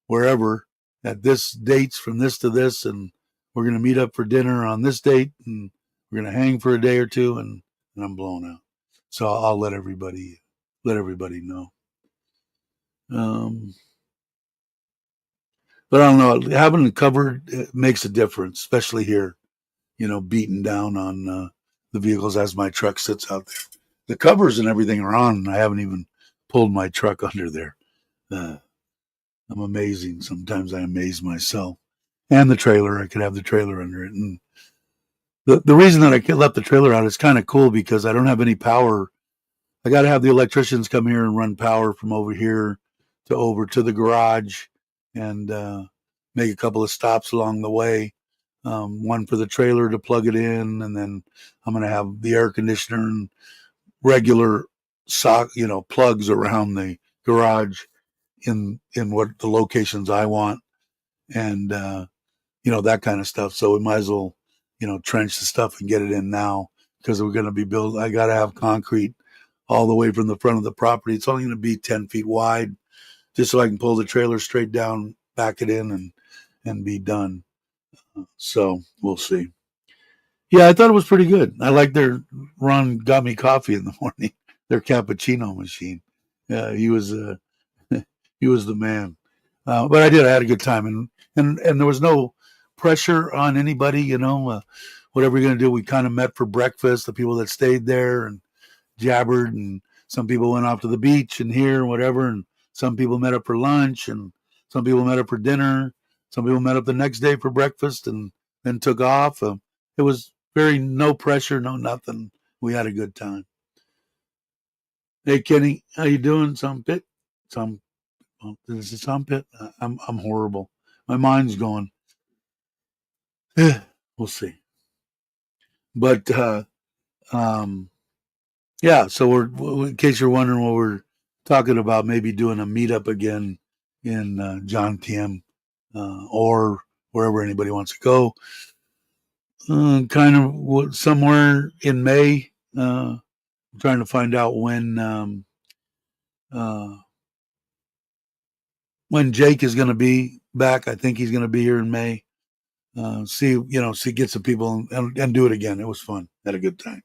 wherever at this dates from this to this, and we're going to meet up for dinner on this date, and we're going to hang for a day or two, and I'm blown out. So I'll let everybody know. But I don't know, having it covered makes a difference, especially here, beaten down on the vehicles as my truck sits out there. The covers and everything are on, and I haven't even pulled my truck under there. I'm amazing. Sometimes I amaze myself. And the trailer, I could have the trailer under it. And the reason that I left the trailer out is kind of cool because I don't have any power. I got to have the electricians come here and run power from over here over to the garage, and make a couple of stops along the way. One for the trailer to plug it in, and then I'm going to have the air conditioner and regular plugs around the garage in what the locations I want, and that kind of stuff. So we might as well trench the stuff and get it in now, because we're going to be building. I got to have concrete all the way from the front of the property. It's only going to be 10 feet wide, just so I can pull the trailer straight down, back it in, and be done. So we'll see. Yeah, I thought it was pretty good. I like Ron got me coffee in the morning, their cappuccino machine. He was he was the man. But I had a good time, and there was no pressure on anybody. Whatever you're going to do, we kind of met for breakfast. The people that stayed there and jabbered and some people went off to the beach and here and whatever, and some people met up for lunch, and some people met up for dinner. Some people met up the next day for breakfast and then took off. It was very no pressure, no nothing. We had a good time. Hey Kenny, how you doing? Some pit, some is it some pit? I'm horrible. My mind's going. We'll see. But um, yeah. So in case you're wondering what we're talking about, maybe doing a meetup again in John TM or wherever anybody wants to go. Kind of somewhere in May. I'm trying to find out uh, when Jake is going to be back. I think he's going to be here in May. See, get some people and do it again. It was fun. Had a good time.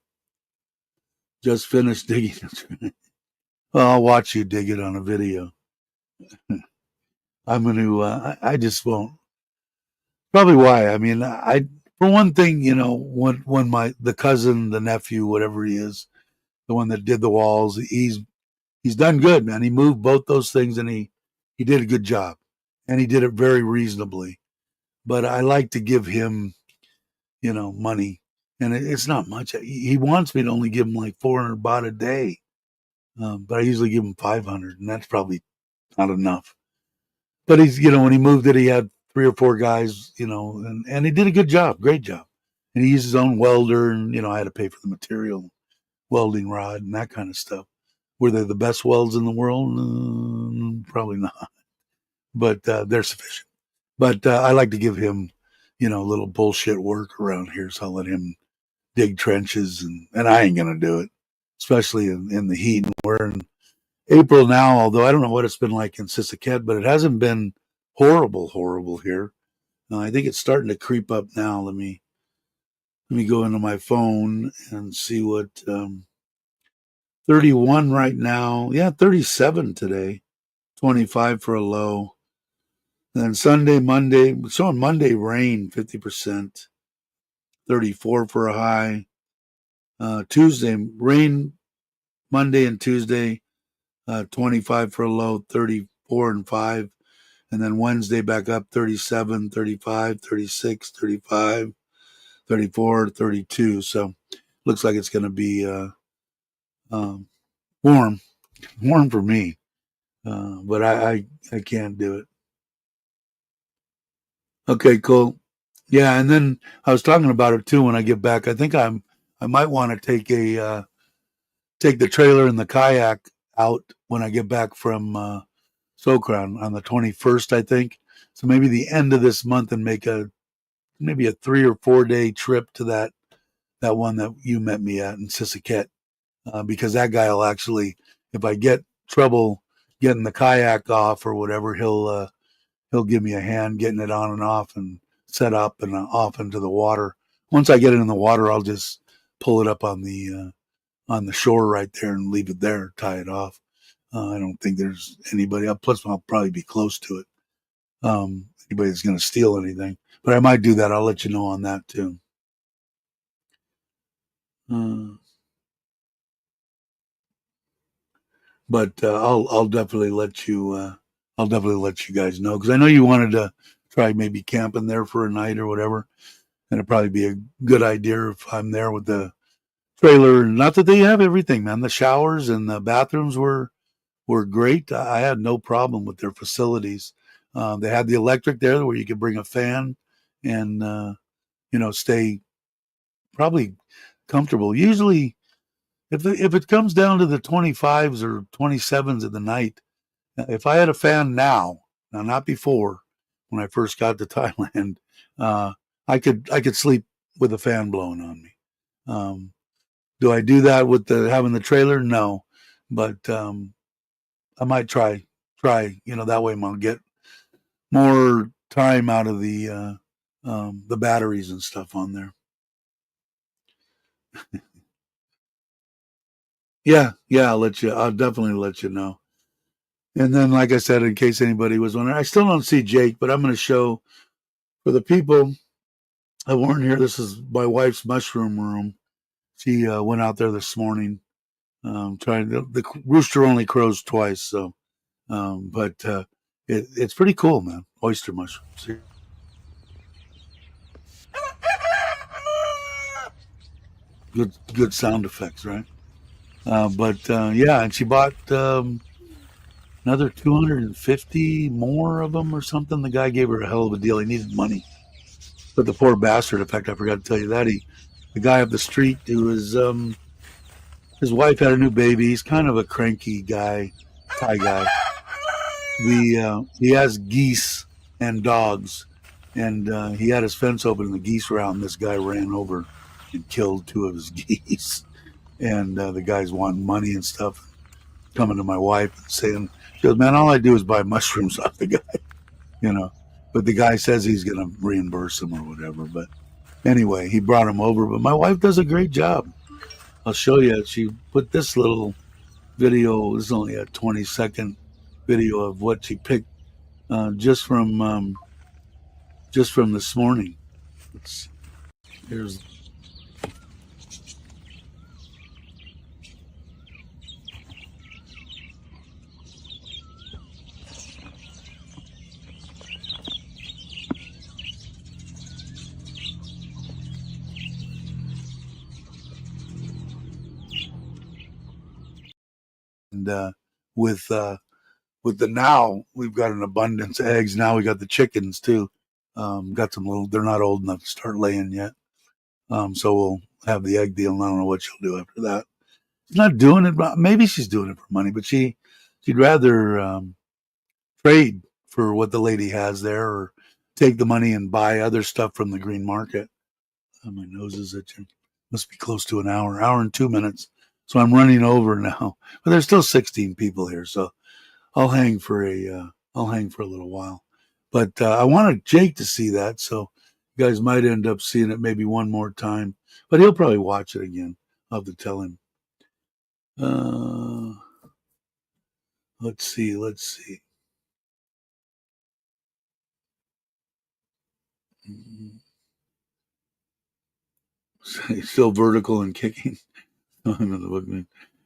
Just finished digging. Well, I'll watch you dig it on a video. I'm going to, I just won't. Probably why. I mean, for one thing, when the cousin, the nephew, whatever he is, the one that did the walls, he's done good, man. He moved both those things and he did a good job and he did it very reasonably. But I like to give him, money, and it's not much. He wants me to only give him like 400 baht a day, but I usually give him 500, and that's probably not enough. But he's, when he moved it, he had 3 or 4 guys, and he did a good job, great job. And he used his own welder, and I had to pay for the material, welding rod, and that kind of stuff. Were they the best welds in the world? Probably not, but they're sufficient. But I like to give him, a little bullshit work around here, so I'll let him dig trenches, and I ain't gonna do it, especially in the heat. And we're in April now, although I don't know what it's been like in Sisaket, but it hasn't been horrible here. I think it's starting to creep up now. Let me go into my phone and see what 31 right now. Yeah, 37 today, 25 for a low. Then Sunday, Monday, showing Monday rain 50%, 34 for a high. Tuesday rain, Monday and Tuesday, 25 for a low, 34 and 5. And then Wednesday back up 37, 35, 36, 35, 34, 32. So looks like it's going to be warm for me. But I can't do it. Okay, cool. Yeah, and then I was talking about it too when I get back. I think I might want to take the trailer and the kayak out when I get back from Sokran on the 21st, I think. So maybe the end of this month and make maybe a 3 or 4 day trip to that one that you met me at in Sisaket, because that guy will actually, if I get trouble getting the kayak off or whatever, he'll give me a hand getting it on and off and set up and off into the water. Once I get it in the water, I'll just pull it up on the shore right there and leave it there, tie it off. I don't think there's anybody. Plus, I'll probably be close to it. Anybody that's going to steal anything, but I might do that. I'll let you know on that too. But I'll definitely let you. I'll definitely let you guys know because I know you wanted to try maybe camping there for a night or whatever, and it'd probably be a good idea if I'm there with the trailer. Not that they have everything, man. The showers and the bathrooms were great. I had no problem with their facilities. They had the electric there where you could bring a fan and stay probably comfortable. Usually, if it comes down to the 25s or 27s at the night, if I had a fan now, not before when I first got to Thailand, I could sleep with a fan blowing on me. Do I do that with having the trailer? No, but I might try. That way I'll get more time out of the batteries and stuff on there. Yeah, I'll definitely let you know. And then, like I said, in case anybody was wondering, I still don't see Jake, but I'm going to show for the people that weren't here. This is my wife's mushroom room. She went out there this morning Trying the rooster only crows twice, so but it's pretty cool, man. Oyster mushrooms. Good sound effects, right? But yeah, and she bought another 250 more of them or something. The guy gave her a hell of a deal. He needed money, but the poor bastard. In fact, I forgot to tell you that the guy up the street who was his wife had a new baby. He's kind of a cranky guy, Thai guy. He has geese and dogs, and he had his fence open and the geese were out, and this guy ran over and killed two of his geese. And the guy's wanting money and stuff, coming to my wife and saying, she goes, man, all I do is buy mushrooms off the guy, you know. But the guy says he's going to reimburse him or whatever. But anyway, he brought him over. But my wife does a great job. I'll show you. She put this little video. This is only a 20-second video of what she picked just from this morning. Here's and with the now we've got an abundance of eggs. Now we got the chickens too. Got some little. They're not old enough to start laying yet. So we'll have the egg deal. And I don't know what she'll do after that. She's not doing it. Maybe she's doing it for money, but she'd rather trade for what the lady has there, or take the money and buy other stuff from the green market. My nose is itching. Must be close to an hour and 2 minutes. So I'm running over now. But there's still 16 people here, so I'll hang for a little while. But I wanted Jake to see that, so you guys might end up seeing it maybe one more time. But he'll probably watch it again. I'll have to tell him. Let's see. Still vertical and kicking.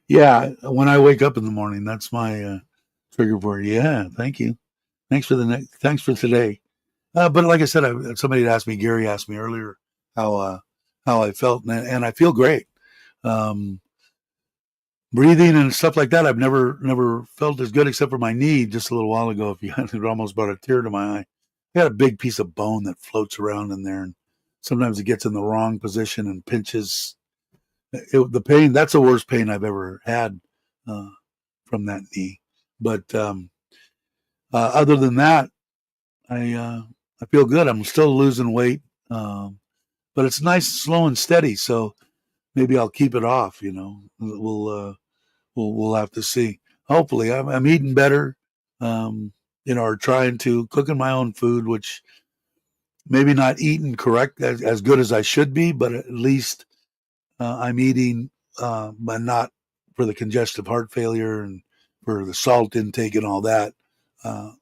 Yeah, when I wake up in the morning, that's my trigger word. Yeah, thank you. Thanks for today. But like I said, somebody asked me. Gary asked me earlier how I felt, and I feel great. Breathing and stuff like that, I've never felt as good, except for my knee just a little while ago. If you had it, almost brought a tear to my eye. I got a big piece of bone that floats around in there, and sometimes it gets in the wrong position and pinches. The pain, that's the worst pain I've ever had from that knee. But other than that, I feel good. I'm still losing weight, but it's nice, slow and steady. So maybe I'll keep it off. We'll have to see. Hopefully, I'm eating better. Or trying to cooking my own food, which maybe not eating correct as good as I should be, but at least I'm eating, but not for the congestive heart failure and for the salt intake and all that.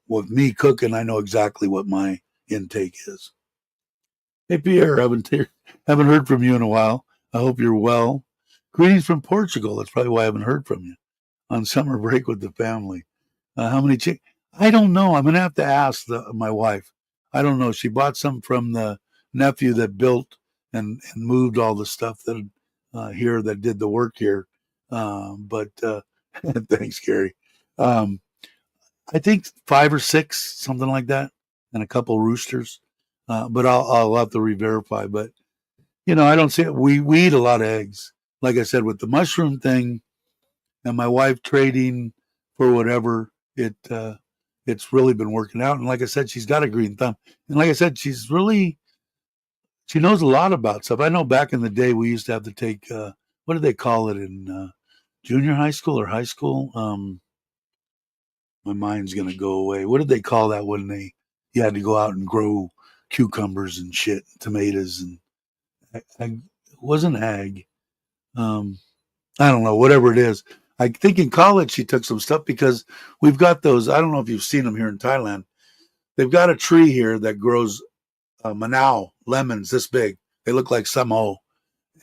With me cooking, I know exactly what my intake is. Hey Pierre, haven't heard from you in a while. I hope you're well. Greetings from Portugal. That's probably why I haven't heard from you. On summer break with the family. How many chickens? I don't know. I'm gonna have to ask my wife. I don't know. She bought some from the nephew that built and moved all the stuff that here that did the work here. But thanks, Gary. I think 5 or 6, something like that, and a couple roosters. But I'll have to re-verify. But I don't see it. We eat a lot of eggs. Like I said, with the mushroom thing, and my wife trading for whatever, it's really been working out. And like I said, she's got a green thumb. And like I said, she knows a lot about stuff. I know back in the day we used to have to take what did they call it in junior high school or high school? My mind's gonna go away. What did they call that when you had to go out and grow cucumbers and shit, tomatoes and it wasn't ag. I don't know, whatever it is. I think in college she took some stuff because we've got those. I don't know if you've seen them here in Thailand. They've got a tree here that grows Manao lemons this big. They look like samo,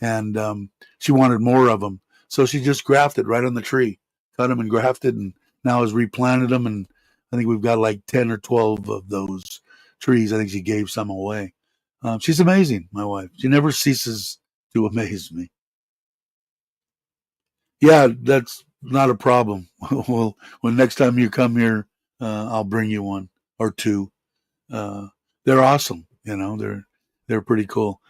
and she wanted more of them. So she just grafted right on the tree, cut them and grafted, and now has replanted them. And I think we've got like 10 or 12 of those trees. I think she gave some away. She's amazing, my wife. She never ceases to amaze me. Yeah, that's not a problem. Well, when next time you come here, I'll bring you one or two. Uh, they're awesome. They're pretty cool.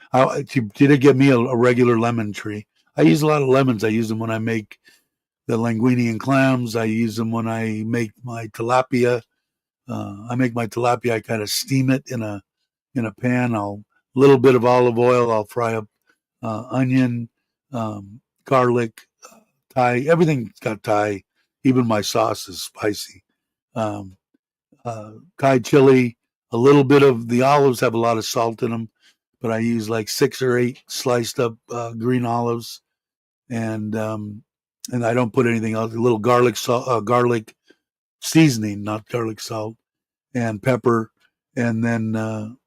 She did get me a regular lemon tree. I use a lot of lemons. I use them when I make the linguine and clams. I use them when I make my tilapia. I make my tilapia. I kind of steam it in a pan. I'll little bit of olive oil. I'll fry up onion, garlic, Thai. Everything's got Thai. Even my sauce is spicy. Um, Thai chili. A little bit of the olives have a lot of salt in them, but I use like 6 or 8 sliced up green olives, and I don't put anything else. A little garlic salt, garlic seasoning, not garlic salt, and pepper, and then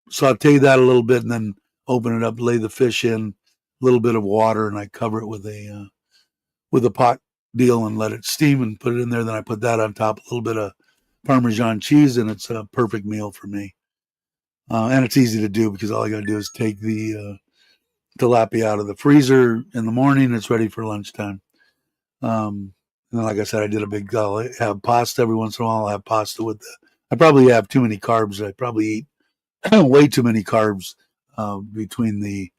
saute that a little bit, and then open it up, lay the fish in, a little bit of water, and I cover it with a pot deal and let it steam and put it in there. Then I put that on top, a little bit of Parmesan cheese, and it's a perfect meal for me. And it's easy to do because all I got to do is take the tilapia out of the freezer in the morning. It's ready for lunchtime. And then, like I said, I did a big. I'll have pasta every once in a while. I'll have pasta with the. I probably have too many carbs. I probably eat way too many carbs between the.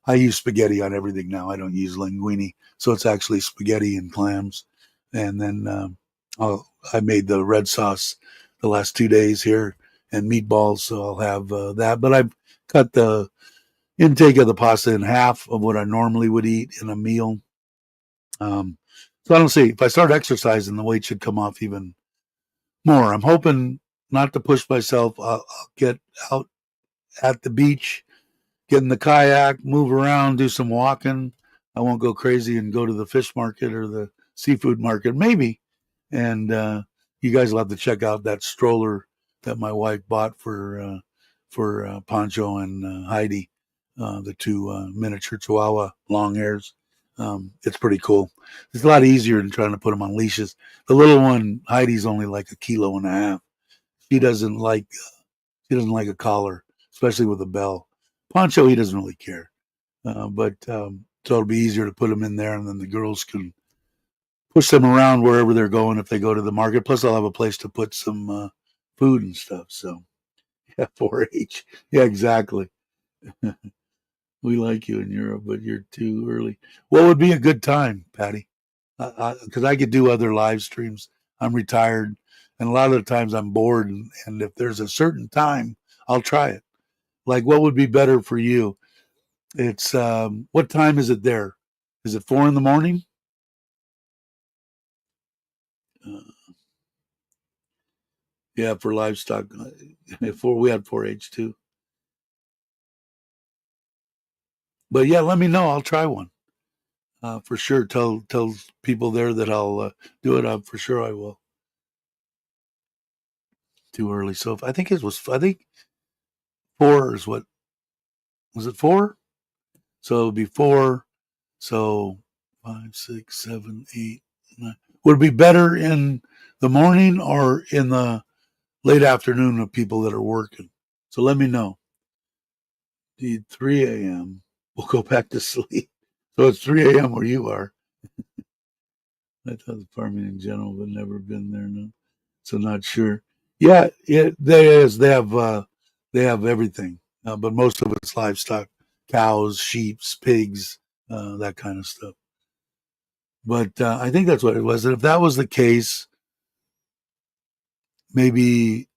I use spaghetti on everything now. I don't use linguine, so it's actually spaghetti and clams. And then I made the red sauce the last 2 days here and meatballs, so I'll have that. But I've cut the intake of the pasta in half of what I normally would eat in a meal. So I don't see if I start exercising, the weight should come off even more. I'm hoping not to push myself. I'll get out at the beach, get in the kayak, move around, do some walking. I won't go crazy and go to the fish market or the seafood market, maybe. And you guys will have to check out that stroller that my wife bought for Pancho and Heidi, the two miniature Chihuahua long hairs. It's pretty cool. It's a lot easier than trying to put them on leashes. The little one, Heidi's only like 1.5 kilos. She doesn't like a collar, especially with a bell. Pancho, he doesn't really care. But so it'll be easier to put them in there, and then the girls can push them around wherever they're going if they go to the market. Plus, I'll have a place to put some food and stuff. So, yeah, 4-H. Yeah, exactly. We like you in Europe, but you're too early. What would be a good time, Patty? Because I could do other live streams. I'm retired, and a lot of the times I'm bored. And if there's a certain time, I'll try it. Like, what would be better for you? It's what time is it there? Is it 4 in the morning? Uh, yeah, for livestock. We had 4-H too. But yeah, let me know. I'll try one for sure. Tell people there that I'll do it. For sure I will. Too early. So I think it was. I think 4 is what was it 4? So it would be 4. So 5, 6, 7, 8, 9. Would it be better in the morning or in the late afternoon of people that are working? So let me know. 3 a.m. We'll go back to sleep. So it's 3 a.m. where you are. I thought the farming in general, but never been there. No, so not sure. Yeah, there is. They have everything, but most of it's livestock: cows, sheep, pigs, that kind of stuff. But I think that's what it was. And if that was the case, maybe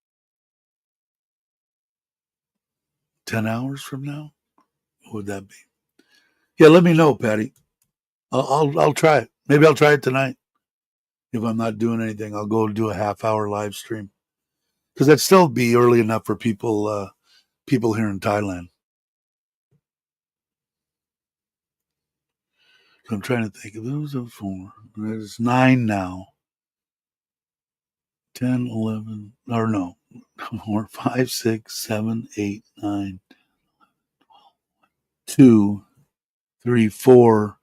10 hours from now, what would that be? Yeah, let me know, Patty. I'll try it. Maybe I'll try it tonight. If I'm not doing anything, I'll go do a half-hour live stream because that'd still be early enough for people here in Thailand. So I'm trying to think. If it was a 4, it's 9 now. 10, 11, or no, 4, 5, 6, 7, 8, 9, 2, 3, 4.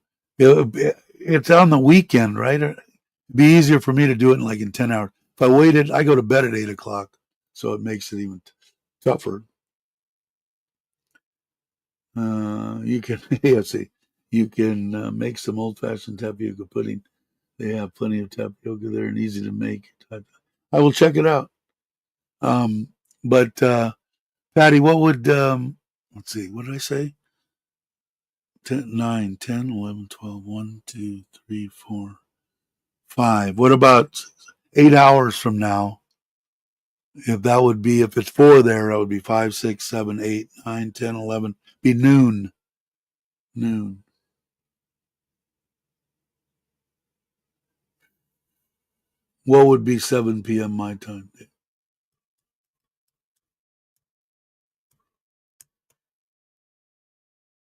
it's on the weekend, right? It'd be easier for me to do it in 10 hours. If I waited, I go to bed at 8 o'clock, so it makes it even tougher. You can, yeah, see, you can make some old fashioned tapioca pudding. They have plenty of tapioca there and easy to make. I will check it out. Um, but Patty, what would let's see, what did I say? 10, 9, 10, 11, 12, 1, 2, 3, 4, 5. What about 8 hours from now? If that would be, if it's 4 there, that would be 5, 6, 7, 8, 9, 10, 11. Be noon. Noon. What would be 7 p.m. my time?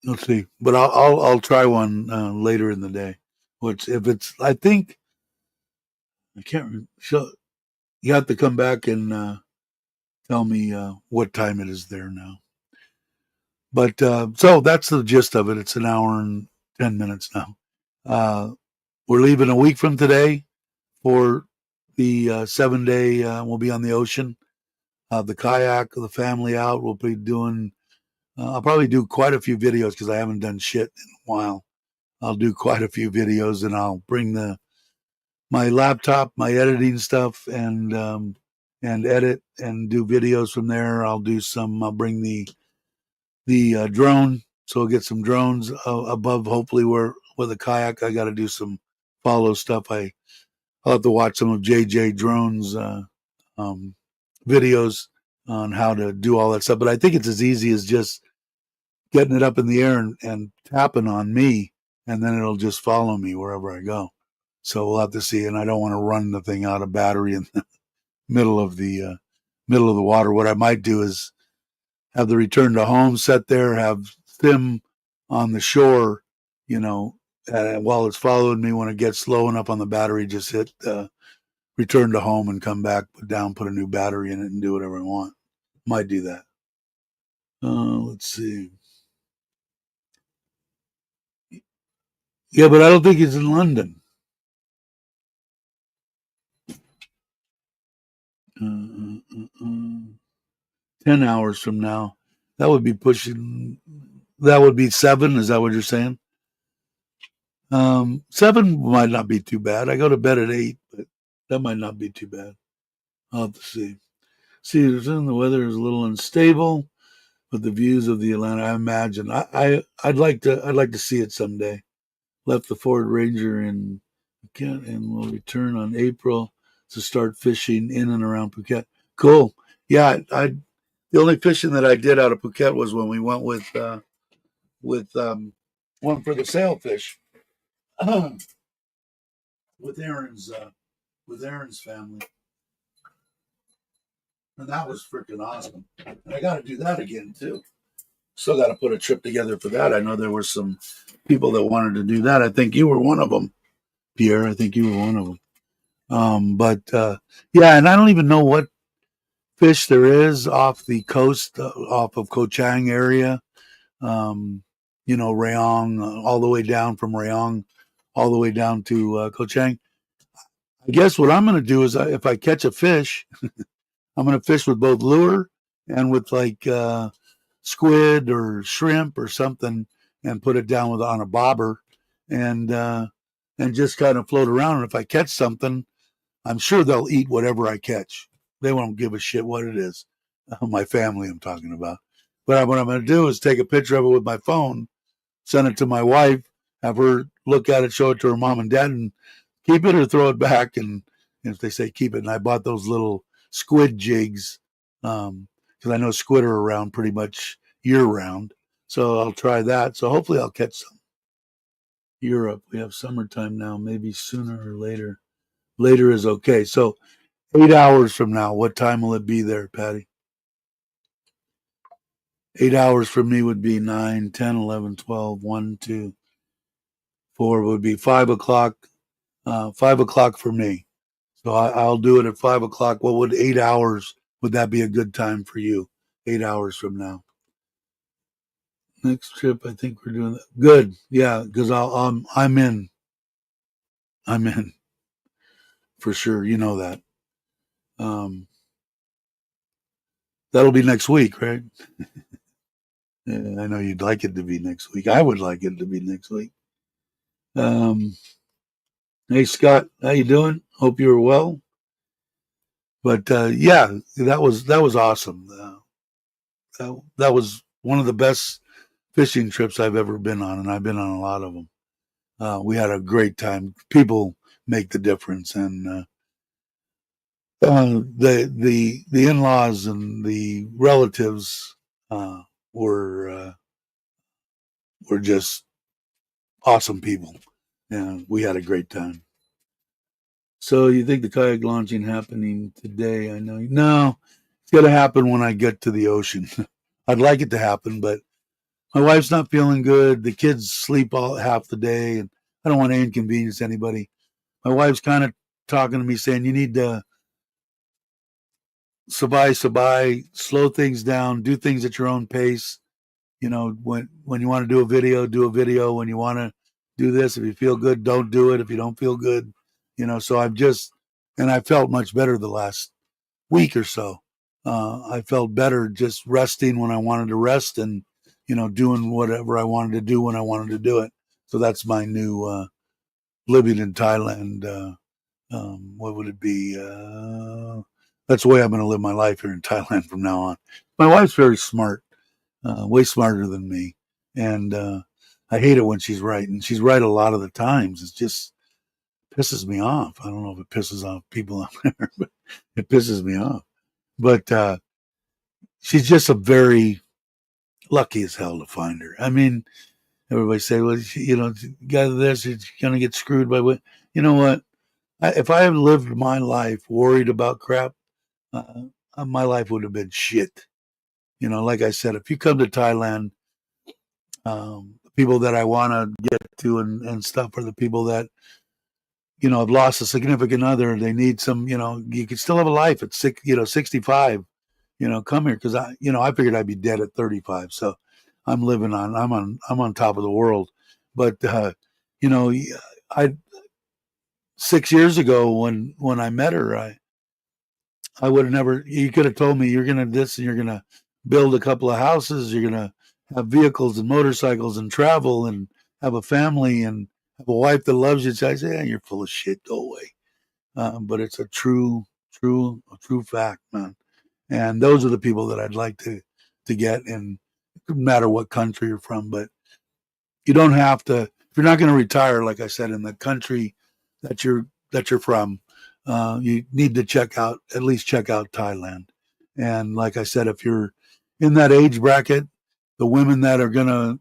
Let's see. But I'll try one later in the day. Which if it's, I think I can't. So you have to come back and tell me what time it is there now. But so that's the gist of it. It's an hour and 10 minutes now. Uh, we're leaving a week from today for the 7 day. We'll be on the ocean. The kayak, the family out. We'll be doing. I'll probably do quite a few videos because I haven't done shit in a while. I'll do quite a few videos, and I'll bring my laptop, my editing stuff, and edit and do videos from there. I'll do some. I'll bring the drone, so I'll get some drones above. Hopefully, where the kayak. I got to do some follow stuff. I'll have to watch some of JJ Drones um, videos on how to do all that stuff. But I think it's as easy as just getting it up in the air and tapping on me, and then it'll just follow me wherever I go. So we'll have to see. And I don't want to run the thing out of battery in the middle of the water. What I might do is have the return to home set there, have them on the shore, while it's following me. When it gets slow enough on the battery, just hit return to home and come back, put a new battery in it, and do whatever I want. Might do that. Let's see. Yeah, but I don't think it's in London. 10 hours from now. That would be pushing, that would be 7. Is that what you're saying? 7 might not be too bad. I go to bed at 8, but that might not be too bad. I'll have to see. See, the weather is a little unstable, but the views of the Atlantic, I imagine. I'd like to see it someday. Left the Ford Ranger in Phuket and will return on April to start fishing in and around Phuket. Cool. Yeah, the only fishing that I did out of Phuket was when we went with one for the sailfish with Aaron's family, and that was freaking awesome. And I got to do that again too. Still got to put a trip together for that. I know there were some people that wanted to do that. I think you were one of them, Pierre. I think you were one of them. But yeah, and I don't even know what fish there is off the coast, off of Koh Chang area. Rayong, all the way down from Rayong, all the way down to Koh Chang. I guess what I'm going to do is, if I catch a fish, I'm going to fish with both lure and with squid or shrimp or something, and put it down on a bobber, and just kind of float around. And if I catch something, I'm sure they'll eat whatever I catch. They won't give a shit what it is. My family, I'm talking about. But what I'm going to do is take a picture of it with my phone, send it to my wife, have her look at it, show it to her mom and dad, and keep it or throw it back. And if they say keep it, and I bought those little squid jigs, because I know squid are around pretty much year round. So I'll try that. So hopefully I'll catch some. Europe, we have summertime now, maybe sooner or later. Later is okay. So 8 hours from now, what time will it be there, Patty? 8 hours for me would be 9, 10, 11, 12, 1, 2, 4 would be 5 o'clock. 5 o'clock for me. So I'll do it at 5 o'clock. What would 8 hours? Would that be a good time for you? 8 hours from now. Next trip, I think we're doing that. Good. Yeah, because I'm in. I'm in for sure. You know that. Um, that'll be next week, right? I know you'd like it to be next week. I would like it to be next week. Um, hey Scott, how you doing? Hope you're well. But yeah, that was awesome. That was one of the best fishing trips I've ever been on, and I've been on a lot of them. We had a great time. People make the difference, and the in-laws and the relatives uh, were were just awesome people, and we had a great time. So you think the kayak launching happening today? I know. No, it's going to happen when I get to the ocean. I'd like it to happen, but my wife's not feeling good. The kids sleep all half the day, and I don't want to inconvenience anybody. My wife's kind of talking to me saying, you need to sabai, slow things down, do things at your own pace. When you want to do a video, do a video. When you want to do this, if you feel good, don't do it. If you don't feel good, so and I felt much better the last week or so. I felt better just resting when I wanted to rest, and doing whatever I wanted to do when I wanted to do it. So that's my new living in Thailand. What would it be? That's the way I'm going to live my life here in Thailand from now on. My wife's very smart, way smarter than me, and I hate it when she's right, and she's right a lot of the times. It just pisses me off. I don't know if it pisses off people out there, but it pisses me off. But she's just a very lucky as hell to find her. I mean, everybody say, well, guy this, you're going to get screwed by what? You know what? If I had lived my life worried about crap, uh, my life would have been shit. Like I said, if you come to Thailand, the people that I want to get to and stuff are the people that, have lost a significant other. They need some, you can still have a life at 65, come here. Cause I figured I'd be dead at 35. So I'm on top of the world. But, you know, I, 6 years ago when I met her, I would have never, you could have told me you're going to this and you're going to build a couple of houses. You're going to have vehicles and motorcycles and travel and have a family and have a wife that loves you. So I say, yeah, you're full of shit. Go away. But it's a true fact, man. And those are the people that I'd like to get, and it doesn't matter what country you're from, but you don't have to, if you're not going to retire, like I said, in the country that you're from, you need to at least check out Thailand. And like I said, if you're in that age bracket, the women that are gonna,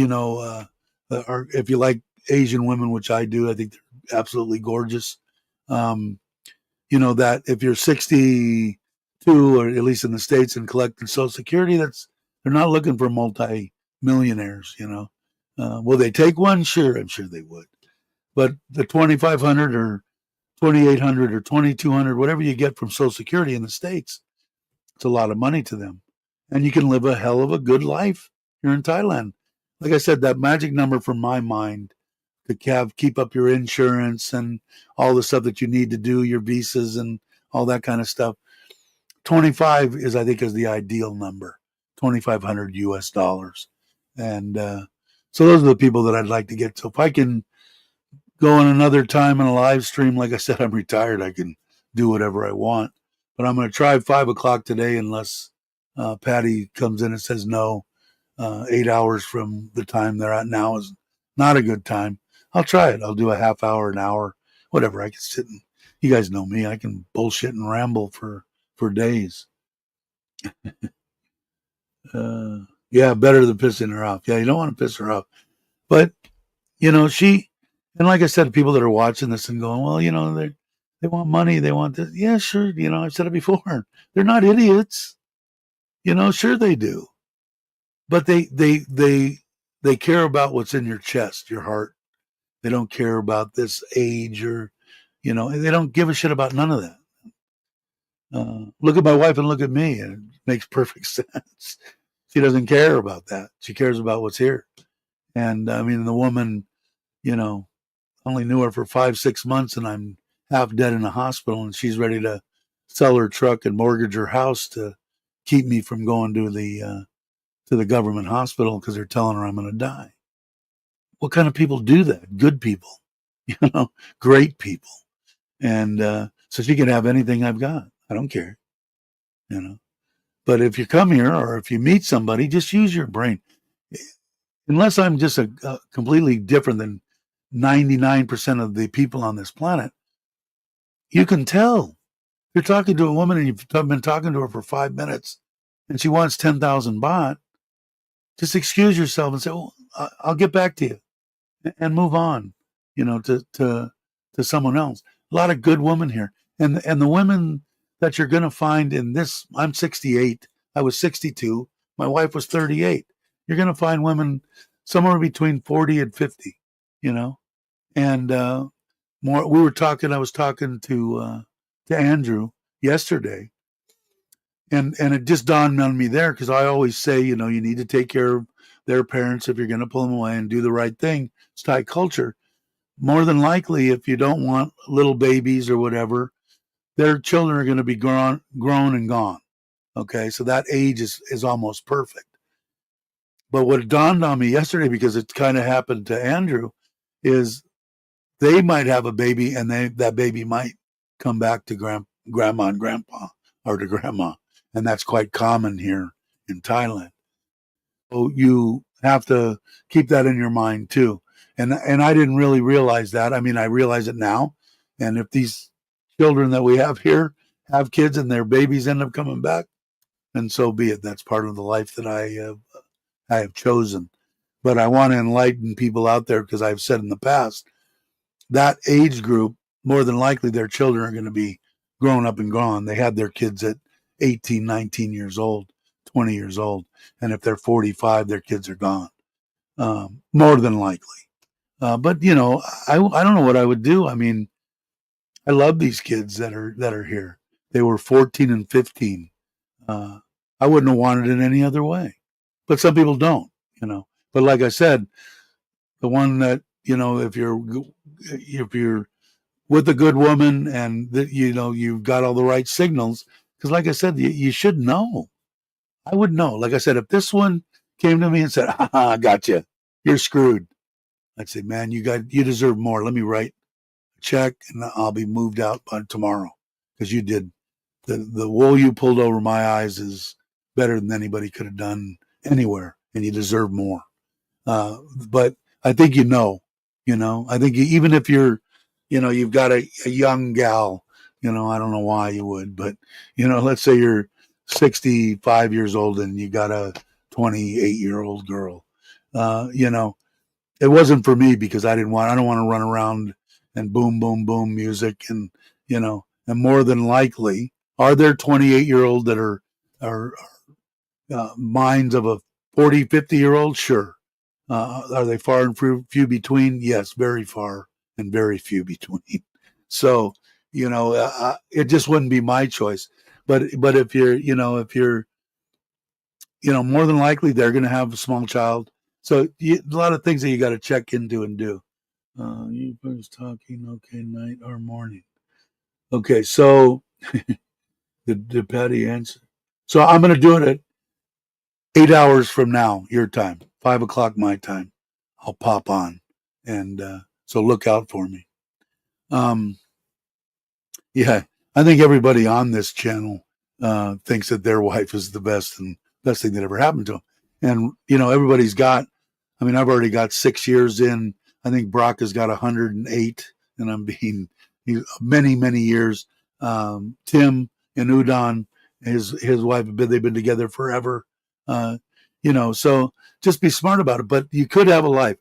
are, if you like Asian women, which I do, I think they're absolutely gorgeous. Um, that if you're 62, or at least in the States, and collecting Social Security, they're not looking for multi-millionaires. Will they take one? Sure, I'm sure they would. But the 2,500 or 2,800 or 2,200, whatever you get from Social Security in the States, it's a lot of money to them. And you can live a hell of a good life here in Thailand. Like I said, that magic number from my mind to keep up your insurance and all the stuff that you need to do, your visas and all that kind of stuff. 25 I think, is the ideal number, 2,500 US dollars. And so those are the people that I'd like to get. So if I can go in another time in a live stream, like I said, I'm retired. I can do whatever I want. But I'm going to try 5 o'clock today, unless Patty comes in and says no. 8 hours from the time they're at now is not a good time. I'll try it. I'll do a half hour, an hour, whatever. I can sit and, you guys know me. I can bullshit and ramble for days. Yeah, better than pissing her off. Yeah, you don't want to piss her off. But, and like I said, people that are watching this and going, well, they want money. They want this. Yeah, sure. I've said it before. They're not idiots. Sure they do. But they care about what's in your chest, your heart. They don't care about this age, or, they don't give a shit about none of that. Look at my wife and look at me, and it makes perfect sense. She doesn't care about that. She cares about what's here. And I mean, the woman, you know, only knew her for 5, 6 months, and I'm half dead in a hospital, and she's ready to sell her truck and mortgage her house to keep me from going to the government hospital because they're telling her I'm going to die. What kind of people do that? Good people, you know, great people. And so she can have anything I've got. I don't care, you know. But if you come here or if you meet somebody, just use your brain. Unless I'm just a completely different than 99% of the people on this planet, you can tell. You're talking to a woman and you've been talking to her for 5 minutes and she wants 10,000 baht. Just excuse yourself and say, "Well, I'll get back to you," and move on, to someone else. A lot of good women here. And the women that you're going to find in this, I'm 68. I was 62. My wife was 38. You're going to find women somewhere between 40 and 50, and more. I was talking to Andrew yesterday, and it just dawned on me there, because I always say, you need to take care of their parents if you're going to pull them away and do the right thing. It's Thai culture. More than likely, if you don't want little babies or whatever, their children are going to be grown and gone. Okay, so that age is almost perfect. But what dawned on me yesterday, because it kind of happened to Andrew, is they might have a baby, and that baby might come back to grandma and grandpa, or to grandma, and that's quite common here in Thailand. So you have to keep that in your mind too. And I didn't really realize that. I mean, I realize it now. And if these children that we have here have kids and their babies end up coming back, then so be it. That's part of the life that I have chosen. But I want to enlighten people out there, because I've said in the past, that age group, more than likely their children are going to be grown up and gone. They had their kids at 18, 19 years old, 20 years old. And if they're 45, their kids are gone, more than likely. But, I don't know what I would do. I mean, I love these kids that are here. They were 14 and 15. I wouldn't have wanted it any other way. But some people don't, But like I said, the one that, if you're with a good woman and that, you've got all the right signals, because like I said, you should know. I would know. Like I said, if this one came to me and said, I got you, you're screwed, I'd say, man, you deserve more. Let me write a check and I'll be moved out by tomorrow, because you did. The wool you pulled over my eyes is better than anybody could have done anywhere, and you deserve more. But I think I think even if you're, you've got a young gal, I don't know why you would, but, let's say you're 65 years old and you got a 28-year-old girl, it wasn't for me, because I don't want to run around and boom, boom, boom music. And, and more than likely, are there 28-year-old that are minds of a 40, 50-year-old? Sure. Are they far and few between? Yes, very far and very few between. So, it just wouldn't be my choice. But if you're, more than likely they're going to have a small child. So a lot of things that you got to check into and do. You first talking, okay, night or morning. Okay, so the Patty answer. So I'm going to do it at 8 hours from now, your time, 5 o'clock my time. I'll pop on, and so look out for me. Yeah, I think everybody on this channel thinks that their wife is the best thing that ever happened to them. And everybody's got. I mean, I've already got 6 years in. I think Brock has got 108, and I'm being many, many years. Tim and Udon, his wife, they've been together forever. So just be smart about it. But you could have a life.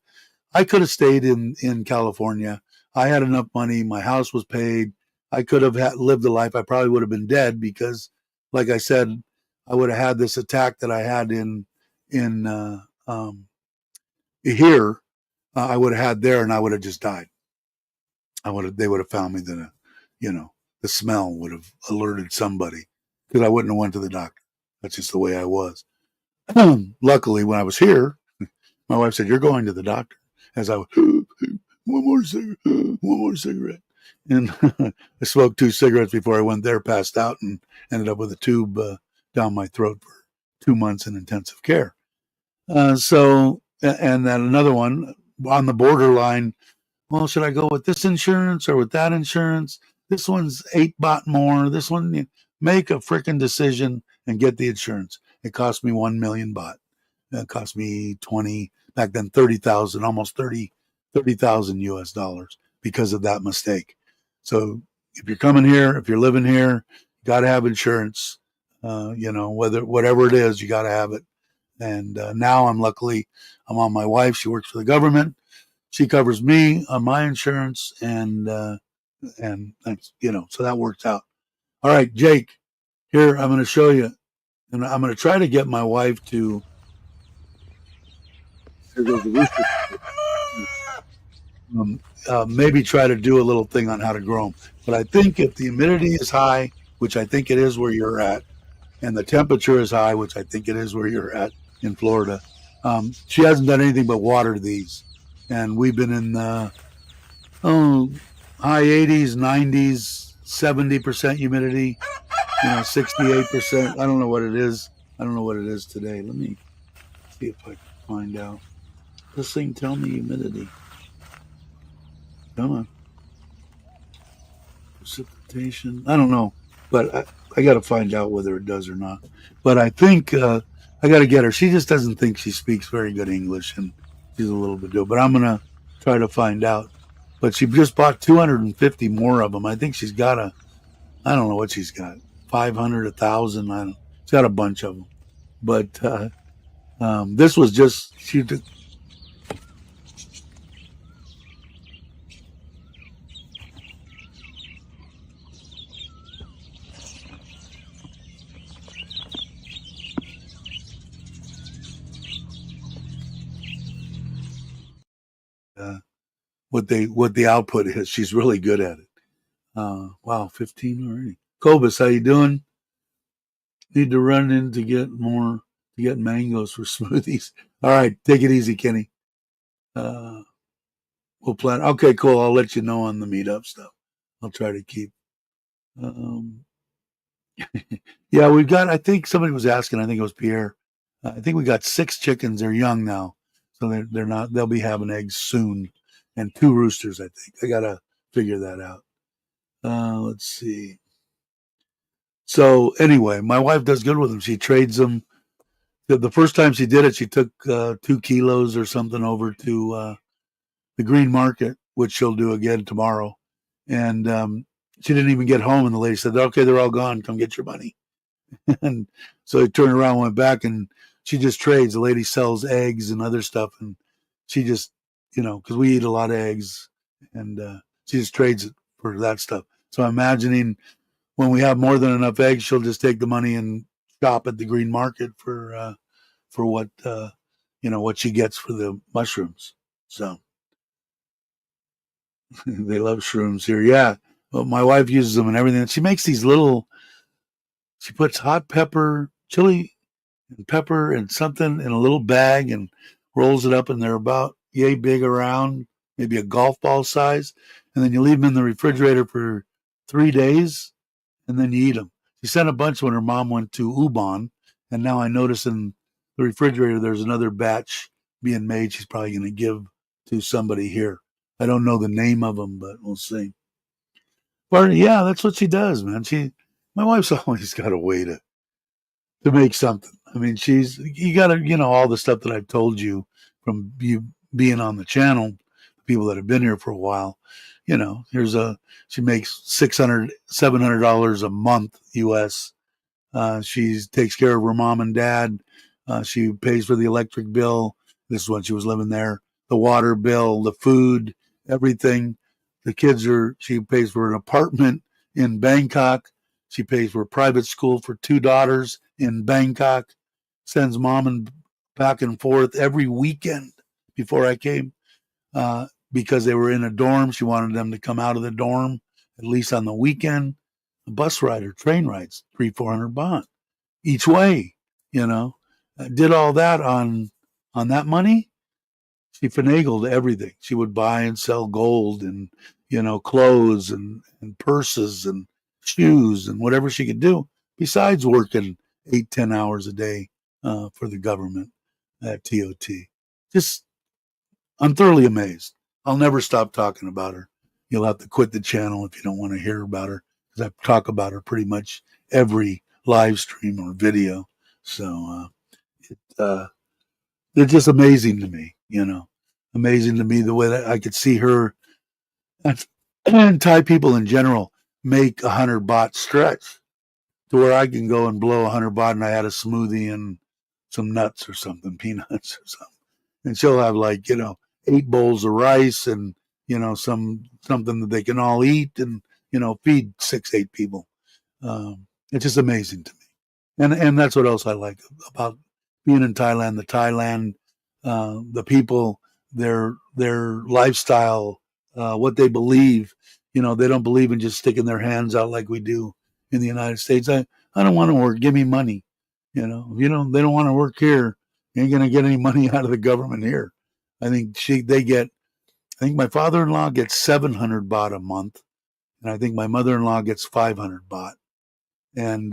I could have stayed in California. I had enough money. My house was paid. I could have lived a life. I probably would have been dead, because, like I said, I would have had this attack that I had in here. I would have had there, and I would have just died. They would have found me. Then, the smell would have alerted somebody, because I wouldn't have went to the doctor. That's just the way I was. Luckily, when I was here, my wife said, "You're going to the doctor." As I was, one more cigarette, one more cigarette. And I smoked 2 cigarettes before I went there, passed out, and ended up with a tube down my throat for 2 months in intensive care. And then another one on the borderline. Well, should I go with this insurance or with that insurance? This one's 8 baht more. This one, make a freaking decision and get the insurance. It cost me 1 million baht. It cost me 20 back then, 30,000, almost 30,000 US dollars because of that mistake. So if you're coming here, if you're living here, you got to have insurance. Whatever it is, you got to have it. And now I'm on my wife. She works for the government. She covers me on my insurance, and so that works out. All right, Jake, here I'm going to show you, and I'm going to try to get my wife to. Here goes the rooster. Maybe try to do a little thing on how to grow them. But I think if the humidity is high, which I think it is where you're at, and the temperature is high, which I think it is where you're at in Florida, she hasn't done anything but water these. And we've been in the high 80s, 90s, 70% humidity, 68%. I don't know what it is. I don't know what it is today. Let me see if I can find out. This thing tell me humidity. Come on. Precipitation. I don't know, but I got to find out whether it does or not. But I think I got to get her. She just doesn't think she speaks very good English, and she's a little bit dope. But I'm going to try to find out. But she just bought 250 more of them. I think she's got I don't know what she's got, 500, 1,000. She's got a bunch of them. But this was just, she took. What the output is. She's really good at it. Wow, 15 already. Cobus, how you doing? Need to run in to get mangoes for smoothies. All right, take it easy, Kenny. We'll plan. Okay, cool. I'll let you know on the meetup stuff. I'll try to keep. Yeah, we've got. I think somebody was asking. I think it was Pierre. I think we got 6 chickens. They're young now, so they're not. They'll be having eggs soon, and 2 roosters. I think I gotta figure that out. Let's see. So anyway, my wife does good with them. She trades them. The first time she did it, she took 2 kilos or something over to the green market, which she'll do again tomorrow. And she didn't even get home, and the lady said, "Okay, they're all gone. Come get your money." And so I turned around, went back, and she just trades. The lady sells eggs and other stuff, and she just, because we eat a lot of eggs, and she just trades it for that stuff. So I'm imagining when we have more than enough eggs, she'll just take the money and shop at the green market for what what she gets for the mushrooms. So they love shrooms here. Yeah, well, my wife uses them and everything. She makes these little. She puts hot pepper, chili, and pepper and something in a little bag and rolls it up, and they're about yay big around, maybe a golf ball size, and then you leave them in the refrigerator for 3 days, and then you eat them. She sent a bunch when her mom went to Ubon, and now I notice in the refrigerator there's another batch being made. She's probably going to give to somebody here. I don't know the name of them, but we'll see. But yeah, that's what she does, man. My wife's always got a way to make something. I mean, you got to, all the stuff that I've told you from you being on the channel, people that have been here for a while, she makes $600-$700 a month US. She takes care of her mom and dad. She pays for the electric bill. This is when she was living there. The water bill, the food, everything. The kids she pays for an apartment in Bangkok. She pays for a private school for 2 daughters in Bangkok. Sends mom and back and forth every weekend before I came. Because they were in a dorm. She wanted them to come out of the dorm, at least on the weekend. A bus rider, train rides, 300-400 baht each way, Did all that on that money. she finagled everything. She would buy and sell gold and, clothes and purses and shoes and whatever she could do besides working 8, 10 hours a day for the government at TOT. Just, I'm thoroughly amazed. I'll never stop talking about her. You'll have to quit the channel if you don't want to hear about her, because I talk about her pretty much every live stream or video. So it, it's just amazing to me, amazing to me the way that I could see her and Thai people in general make 100 baht stretch to where I can go and blow 100 baht and I had a smoothie and some nuts or something, peanuts or something. And she'll have like, 8 bowls of rice and, something that they can all eat and, feed 6, 8 people. It's just amazing to me. And that's what else I like about being in Thailand, the people, their lifestyle, what they believe. They don't believe in just sticking their hands out like we do in the United States. I don't want to work. Give me money. If they don't want to work here, you ain't gonna get any money out of the government here. I think I think my father-in-law gets 700 baht a month, and I think my mother-in-law gets 500 baht. And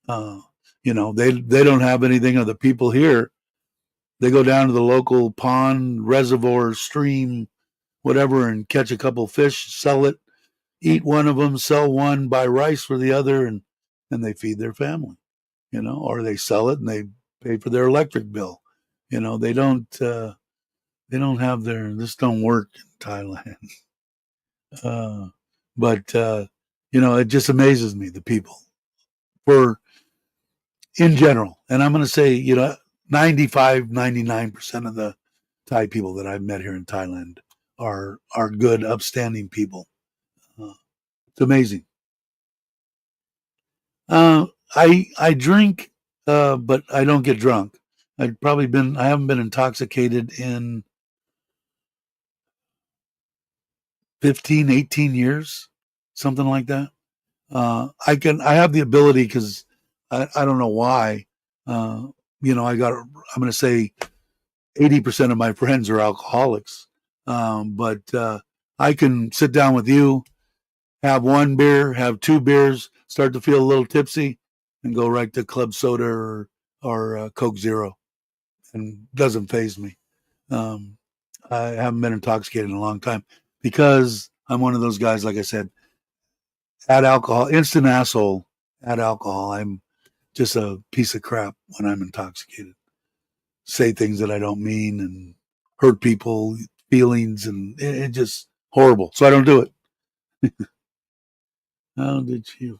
they don't have anything of the people here. They go down to the local pond, reservoir, stream, whatever, and catch a couple fish, sell it, eat one of them, sell one, buy rice for the other, and they feed their family, or they sell it and they pay for their electric bill. They don't have this don't work in Thailand. But it just amazes me, the people for in general. And I'm going to say, 95, 99% of the Thai people that I've met here in Thailand are good, upstanding people. It's amazing. I drink, but I don't get drunk. I haven't been intoxicated in 15, 18 years, something like that. I have the ability because I don't know why. I'm going to say 80% of my friends are alcoholics. But I can sit down with you, have one beer, have 2 beers, start to feel a little tipsy, and go right to club soda or Coke Zero, and doesn't faze me. I haven't been intoxicated in a long time because I'm one of those guys, like I said, add alcohol, instant asshole, add alcohol. I'm just a piece of crap when I'm intoxicated. Say things that I don't mean and hurt people feelings, and it just horrible. So I don't do it. How did she?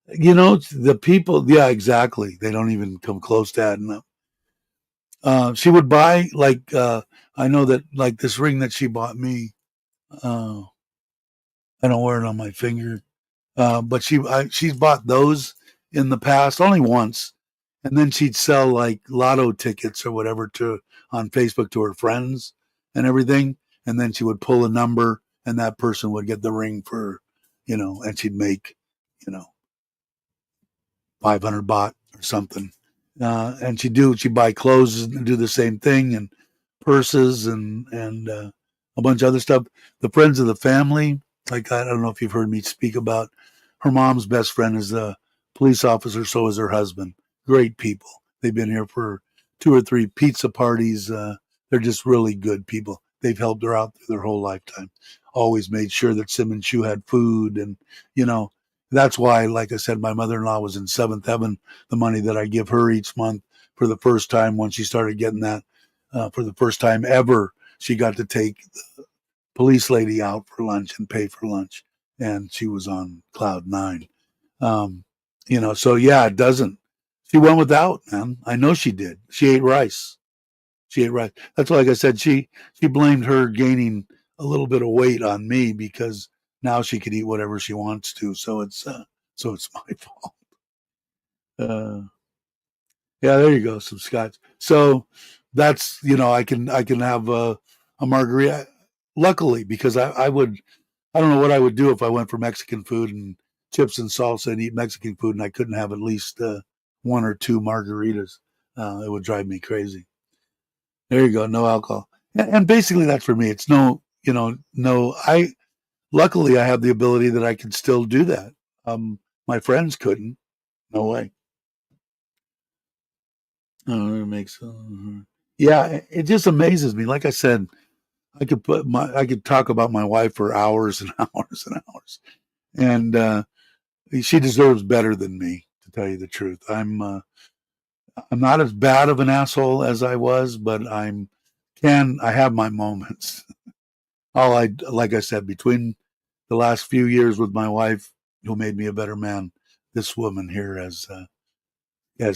The people. Yeah, exactly. They don't even come close to adding up. She would buy I know that like this ring that she bought me. I don't wear it on my finger, but she's bought those in the past only once, and then she'd sell like lotto tickets or whatever on Facebook to her friends and everything, and then she would pull a number, and that person would get the ring for, and she'd make, 500 baht or something, and she'd buy clothes and do the same thing, and purses and a bunch of other stuff. The friends of the family, like I don't know if you've heard me speak about, her mom's best friend is a police officer, so is her husband. Great people. They've been here for 2 or 3 pizza parties. They're just really good people. They've helped her out through their whole lifetime. Always made sure that Sim and Shu had food, and that's why, like I said, my mother-in-law was in 7th heaven. The money that I give her each month, for the first time when she started getting that, for the first time ever, she got to take the police lady out for lunch and pay for lunch, and she was on cloud 9. So yeah, it doesn't. She went without, man. I know she did. She ate rice. That's why, like I said, she blamed her gaining a little bit of weight on me because now she could eat whatever she wants to. So it's my fault. Yeah, there you go, some scotch. So that's I can have a margarita. Luckily, because I don't know what I would do if I went for Mexican food and chips and salsa and eat Mexican food and I couldn't have at least 1 or 2 margaritas. It would drive me crazy. There you go, no alcohol. And basically that's for me. It's no, no, luckily I have the ability that I can still do that. My friends couldn't. No way. It makes, yeah, it just amazes me. Like I said, I could talk about my wife for hours and hours and hours. And, she deserves better than me, to tell you the truth. I'm not as bad of an asshole as I was, but I have my moments. Like I said, between the last few years with my wife, who made me a better man, this woman here has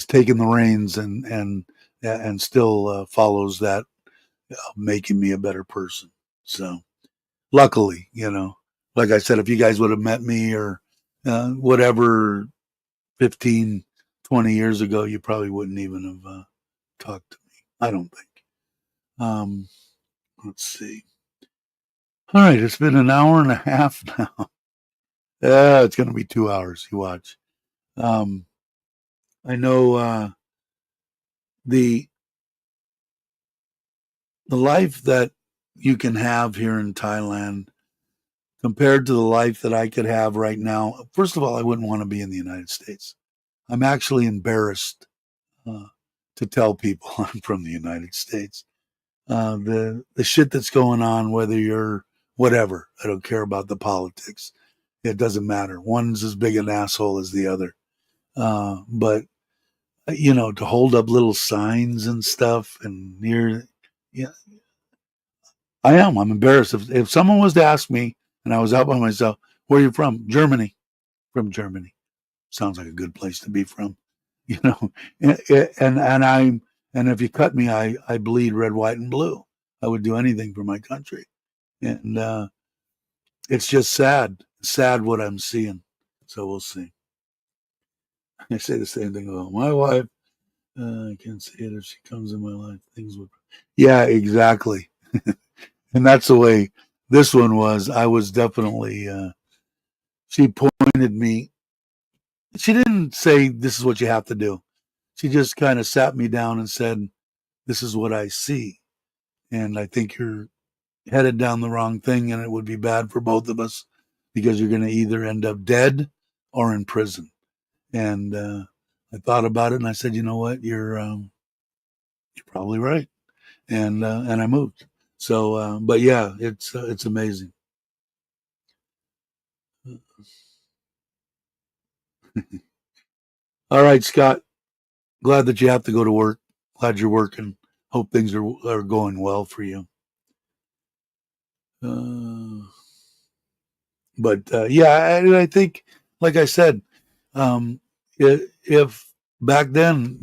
taken the reins and still follows that, making me a better person. So luckily, like I said, if you guys would have met me or whatever 15, 20 years ago, you probably wouldn't even have talked to me. I don't think. Um, let's see. All right, it's been an hour and a half now. It's going to be 2 hours. You watch. Um, I know the the life that you can have here in Thailand compared to the life that I could have right now. First of all, I wouldn't want to be in the United States. I'm actually embarrassed uh, to tell people I'm from the United States. The shit that's going on, whether you're whatever, I don't care about the politics. It doesn't matter. One's as big an asshole as the other. But to hold up little signs and stuff, and yeah, I am. I'm embarrassed. If someone was to ask me, and I was out by myself, where are you from? Germany. From Germany. Sounds like a good place to be from. You know, and and if you cut me, I bleed red, white, and blue. I would do anything for my country, and it's just sad what I'm seeing. So we'll see. I say the same thing about my wife. I can't see it if she comes in my life. Things would, yeah, exactly. And that's the way this one was. I was definitely. She pointed me. She didn't say this is what you have to do. She just kind of sat me down and said, "This is what I see, and I think you're headed down the wrong thing, and it would be bad for both of us because you're going to either end up dead or in prison." And I thought about it, and I said, "You know what? You're probably right." And I moved. So, but yeah, it's amazing. All right, Scott. Glad that you have to go to work. Glad you're working. Hope things are going well for you. Uh, but yeah, I think, like I said, if back then,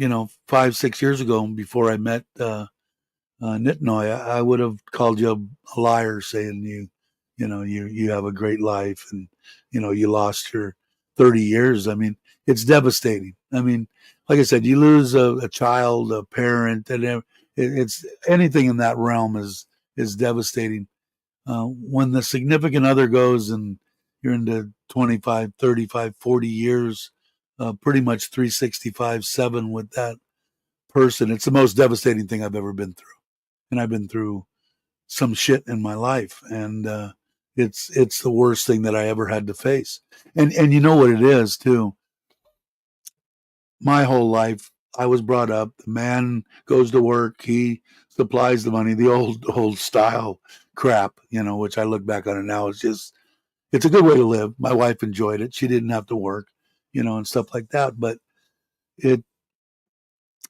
5, 6 years ago, before I met Nitnoy, I would have called you a liar, saying you have a great life, and you lost your 30 years. I mean, it's devastating. I mean, like I said, you lose a child, a parent, and it's anything in that realm is devastating. When the significant other goes and you're into 25, 35, 40 years, pretty much 365/7 with that person, it's the most devastating thing I've ever been through. And I've been through some shit in my life, and it's the worst thing that I ever had to face. And you know what it is too. My whole life, I was brought up. The man goes to work. He supplies the money. The old style crap, which I look back on it now. It's a good way to live. My wife enjoyed it. She didn't have to work, and stuff like that. But it,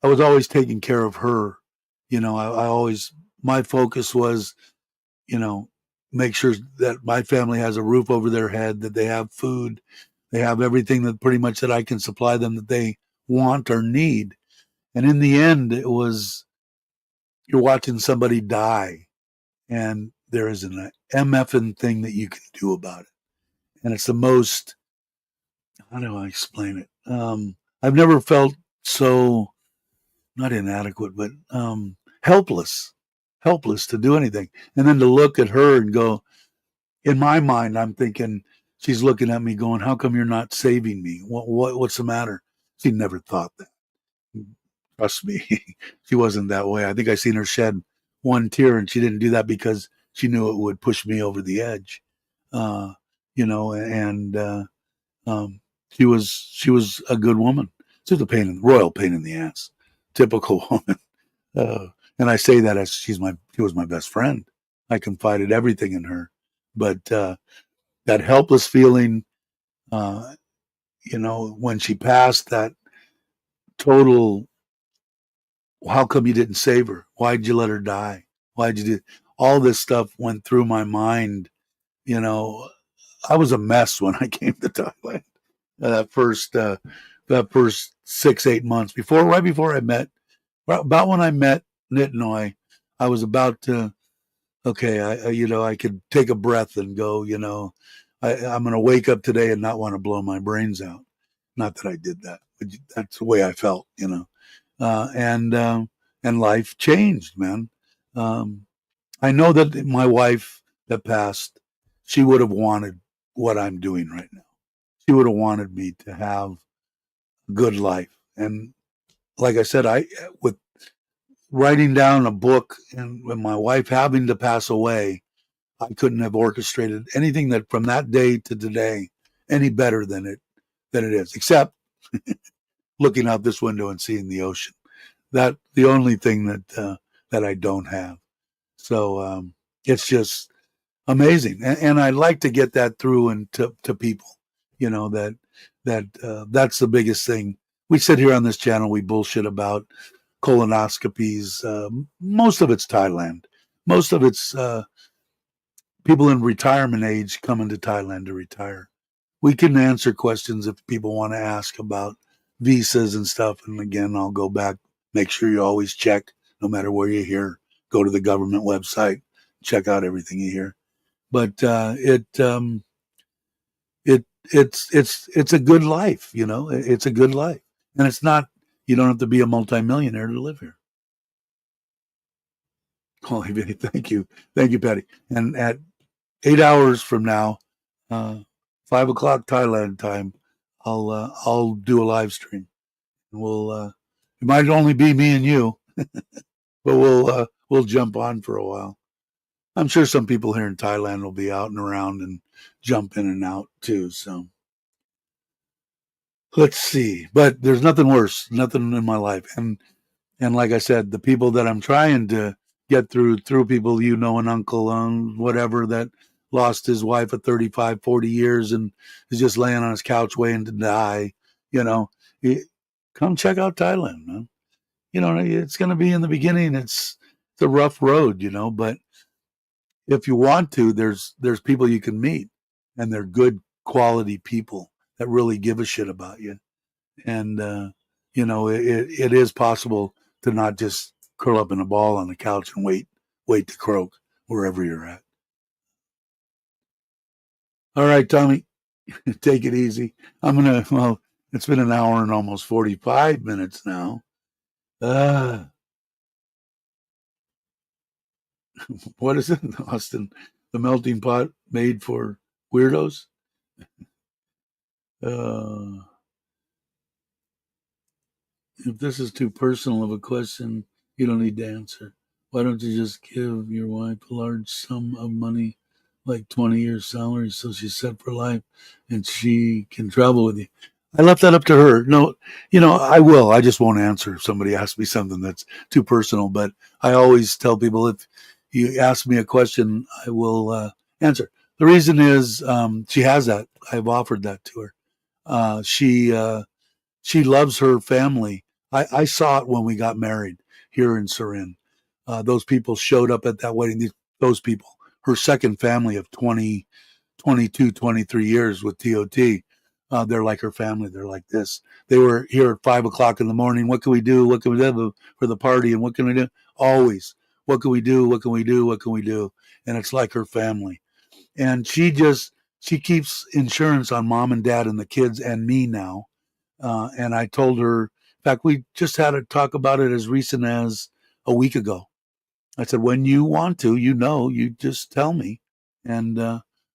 I was always taking care of her. I always, my focus was, you know, make sure that my family has a roof over their head, that they have food, they have everything that pretty much that I can supply them that they want or need. And in the end, it was, you're watching somebody die, and there isn't an MFing thing that you can do about it. And it's the most, how do I explain it? I've never felt so, not inadequate, but helpless, helpless to do anything. And then to look at her and go, in my mind, I'm thinking she's looking at me going, how come you're not saving me? What's the matter? She never thought that. Trust me, she wasn't that way. I think I seen her shed one tear, and she didn't do that because she knew it would push me over the edge. And she was a good woman. She was a royal pain in the ass, typical woman. And I say that as she was my best friend. I confided everything in her, but that helpless feeling, when she passed, that total, how come you didn't save her? Why'd you let her die? Why'd you do all this stuff went through my mind? I was a mess when I came to Thailand. That first 6-8 months right before I met, about when I met Nitnoy, I was about to, okay, I could take a breath and go, I'm going to wake up today and not want to blow my brains out. Not that I did that, but that's the way I felt, and life changed, man. I know that my wife that passed, she would have wanted what I'm doing right now. She would have wanted me to have a good life. And like I said, with writing down a book and my wife having to pass away, I couldn't have orchestrated anything that from that day to today any better than it is, except looking out this window and seeing the ocean. That the only thing that I don't have. So it's just amazing, and I like to get that through and to people. That's the biggest thing. We sit here on this channel, we bullshit about colonoscopies. Most of it's Thailand. Most of it's people in retirement age coming to Thailand to retire. We can answer questions if people want to ask about visas and stuff. And again, I'll go back, make sure you always check, no matter where you're here. Go to the government website, check out everything you hear. But it's a good life, It's a good life, and it's not. You don't have to be a multimillionaire to live here. Oh, thank you, Patty. And at 8 hours from now, 5 o'clock Thailand time, I'll do a live stream. It might only be me and you, but we'll jump on for a while. I'm sure some people here in Thailand will be out and around and jump in and out too. So let's see. But there's nothing worse, nothing in my life. And like I said, the people that I'm trying to get through people, an uncle whatever that lost his wife at 35, 40 years and is just laying on his couch waiting to die, come check out Thailand, man. It's going to be in the beginning. It's a rough road, but if you want to, there's people you can meet, and they're good quality people that really give a shit about you. And, it is possible to not just curl up in a ball on the couch and wait to croak wherever you're at. All right, Tommy, take it easy. It's been an hour and almost 45 minutes now. What is it, Austin? The melting pot made for weirdos? If this is too personal of a question, you don't need to answer. Why don't you just give your wife a large sum of money, like 20 years' salary, so she's set for life and she can travel with you? I left that up to her. No, I will. I just won't answer if somebody asks me something that's too personal. But I always tell people, if you ask me a question, I will answer. The reason is she has that. I've offered that to her. She loves her family. I saw it when we got married here in Surin. Those people showed up at that wedding. Those people, her second family of 20, 22, 23 years with TOT. They're like her family. They're like this. They were here at 5 o'clock in the morning. What can we do? What can we do for the party? And what can we do? Always. What can we do? What can we do? What can we do? And it's like her family. And she keeps insurance on mom and dad and the kids and me now. And I told her, in fact, we just had a talk about it as recent as a week ago. I said, when you want to, you just tell me, and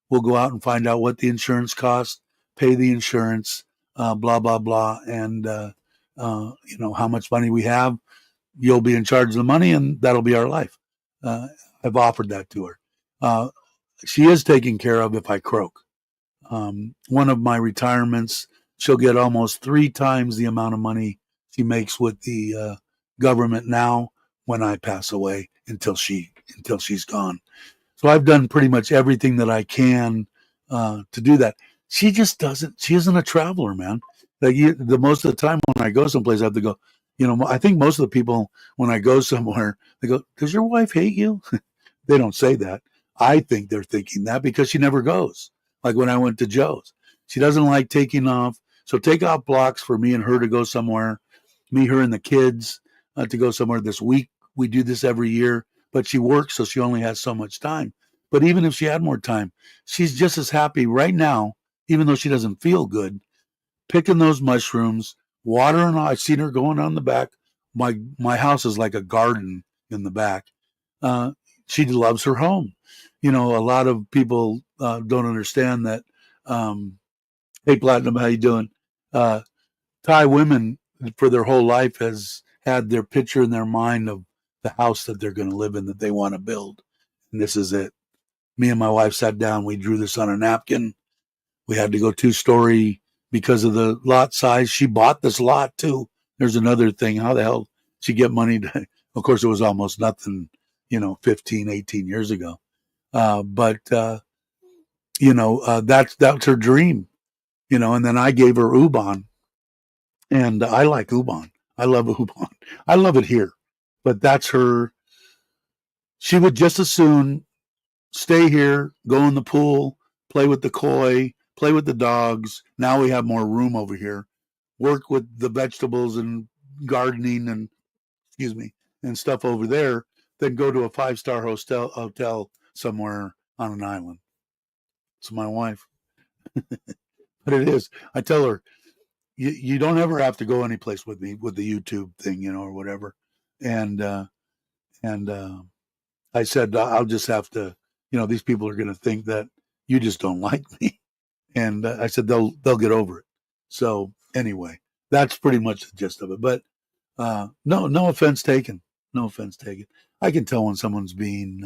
we'll go out and find out what the insurance costs, pay the insurance, blah, blah, blah. And, how much money we have. You'll be in charge of the money, and that'll be our life. I've offered that to her. She is taken care of if I croak. One of my retirements, she'll get almost 3 times the amount of money she makes with the government now when I pass away until she's gone. So I've done pretty much everything that I can to do that. She just doesn't. She isn't a traveler, man. The most of the time when I go someplace, I have to go. I think most of the people when I go somewhere, they go, "Does your wife hate you?" They don't say that. I think they're thinking that because she never goes. Like when I went to Joe's, she doesn't like taking off. So take off blocks for me and her to go somewhere. Me, her, and the kids to go somewhere this week. We do this every year, but she works, so she only has so much time. But even if she had more time, she's just as happy right now, even though she doesn't feel good, picking those mushrooms, watering. I've seen her going on the back. My house is like a garden in the back. Uh, she loves her home. A lot of people don't understand that. Hey, Platinum, how you doing? Uh, Thai women for their whole life has had their picture in their mind of the house that they're going to live in that they want to build, and this is it. Me and my wife sat down. We drew this on a napkin. We had to go 2-story because of the lot size. She bought this lot too. There's another thing. How the hell she get money to, of course, it was almost nothing, 15, 18 years ago. But that's her dream, and then I gave her Ubon, and I like Ubon. I love Ubon. I love it here, but that's her. She would just as soon stay here, go in the pool, play with the koi, play with the dogs. Now we have more room over here. Work with the vegetables and gardening and excuse me and stuff over there. Then go to a 5-star hotel somewhere on an island. It's my wife, but it is. I tell her you don't ever have to go anyplace with me with the YouTube thing, or whatever. And I said I'll just have to. These people are going to think that you just don't like me. And I said they'll get over it. So anyway, that's pretty much the gist of it. But no offense taken. No offense taken. I can tell when someone's being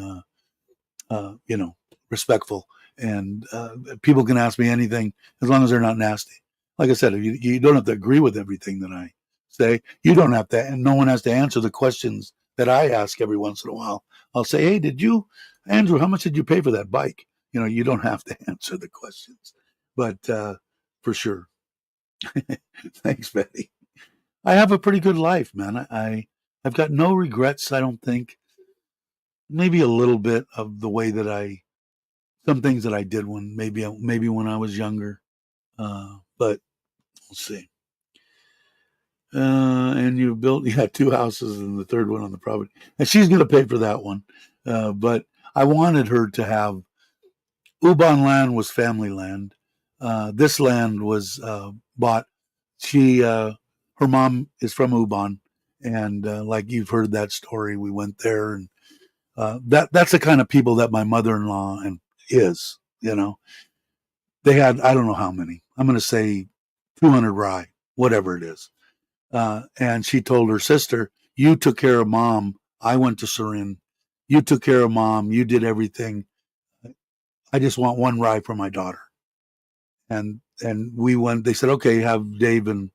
respectful, and people can ask me anything as long as they're not nasty. Like I said, you don't have to agree with everything that I say. You don't have to, and no one has to answer the questions that I ask every once in a while. I'll say, "Hey, Andrew, how much did you pay for that bike?" You don't have to answer the questions, but for sure. Thanks, Betty. I have a pretty good life, man. I've got no regrets. I don't think. Maybe a little bit of the way that some things that I did maybe when I was younger, but we'll see. And you built 2 houses and the third one on the property, and she's going to pay for that one. But I wanted her to have Ubon land was family land. This land was bought. Her mom is from Ubon, and like you've heard that story, we went there, and that's the kind of people that my mother-in-law is. They had I don't know how many. I'm going to say 200 rye, whatever it is. And she told her sister, "You took care of mom. I went to Surin. You took care of mom. You did everything. I just want one rye for my daughter." And we went. They said, "Okay, have Dave and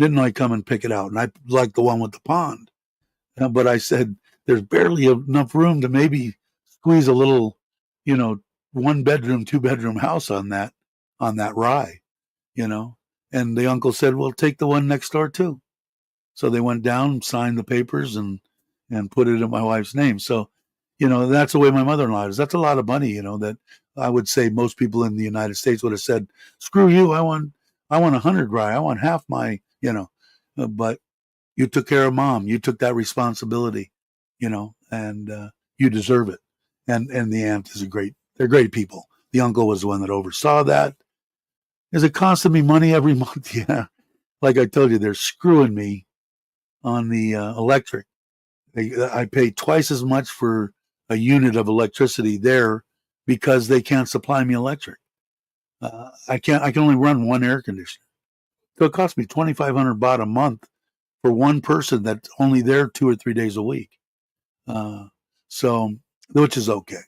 Nitnoy come and pick it out." And I like the one with the pond, but I said, "There's barely enough room to maybe squeeze a little, 1-bedroom, 2-bedroom house on that rye, you know." And the uncle said, "Well, take the one next door too." So they went down, signed the papers, and put it in my wife's name. So, that's the way my mother-in-law is. That's a lot of money, that I would say most people in the United States would have said, "Screw you! I want 100 rye. I want half my, But you took care of mom. You took that responsibility, and you deserve it. And the aunt is they're great people. The uncle was the one that oversaw that. Is it costing me money every month? Yeah. Like I told you, they're screwing me on the electric. I pay twice as much for a unit of electricity there because they can't supply me electric. I can only run one air conditioner. So it costs me 2,500 baht a month for one person that's only there 2 or 3 days a week. Uh, So, which is okay.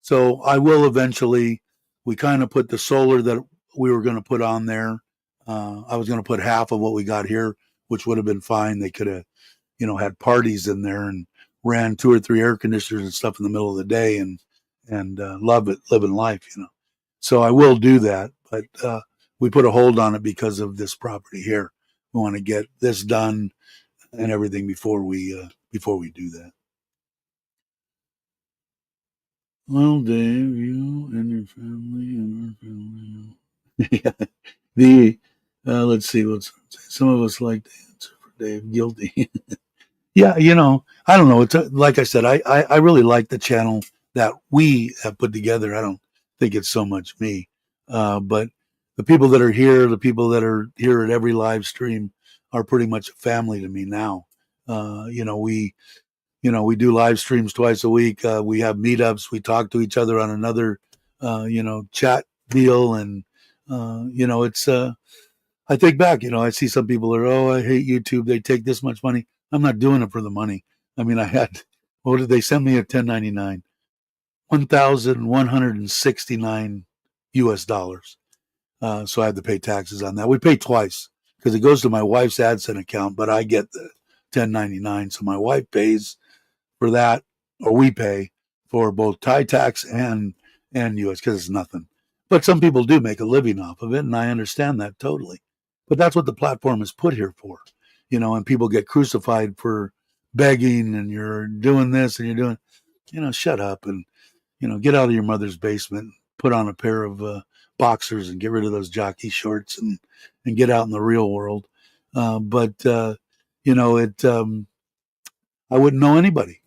So I will eventually. We kind of put the solar that we were going to put on there. I was going to put half of what we got here, which would have been fine. They could have, had parties in there and ran 2 or 3 air conditioners and stuff in the middle of the day and love it, living life. So I will do that, but we put a hold on it because of this property here. We want to get this done and everything before we do that. Well, Dave, you and your family and our family. Yeah. The let's see what's some of us like to answer for Dave. Guilty. Yeah, I don't know. It's like I said, I really like the channel that we have put together. I don't think it's so much me, but the people that are here, the people that are here at every live stream, are pretty much a family to me now. We do live streams twice a week. We have meetups. We talk to each other on another, chat deal, and it's. I think back, I see some people are, oh, I hate YouTube. They take this much money. I'm not doing it for the money. I mean, what did they send me a 1099? 1,169 US dollars. So I had to pay taxes on that. We pay twice because it goes to my wife's AdSense account, but I get the 1099. So my wife pays for that, or we pay for both Thai tax and US because it's nothing. But some people do make a living off of it, and I understand that totally. But that's what the platform is put here for, and people get crucified for begging, and you're doing this and you're doing, shut up and, get out of your mother's basement, put on a pair of boxers and get rid of those jockey shorts and get out in the real world. I wouldn't know anybody.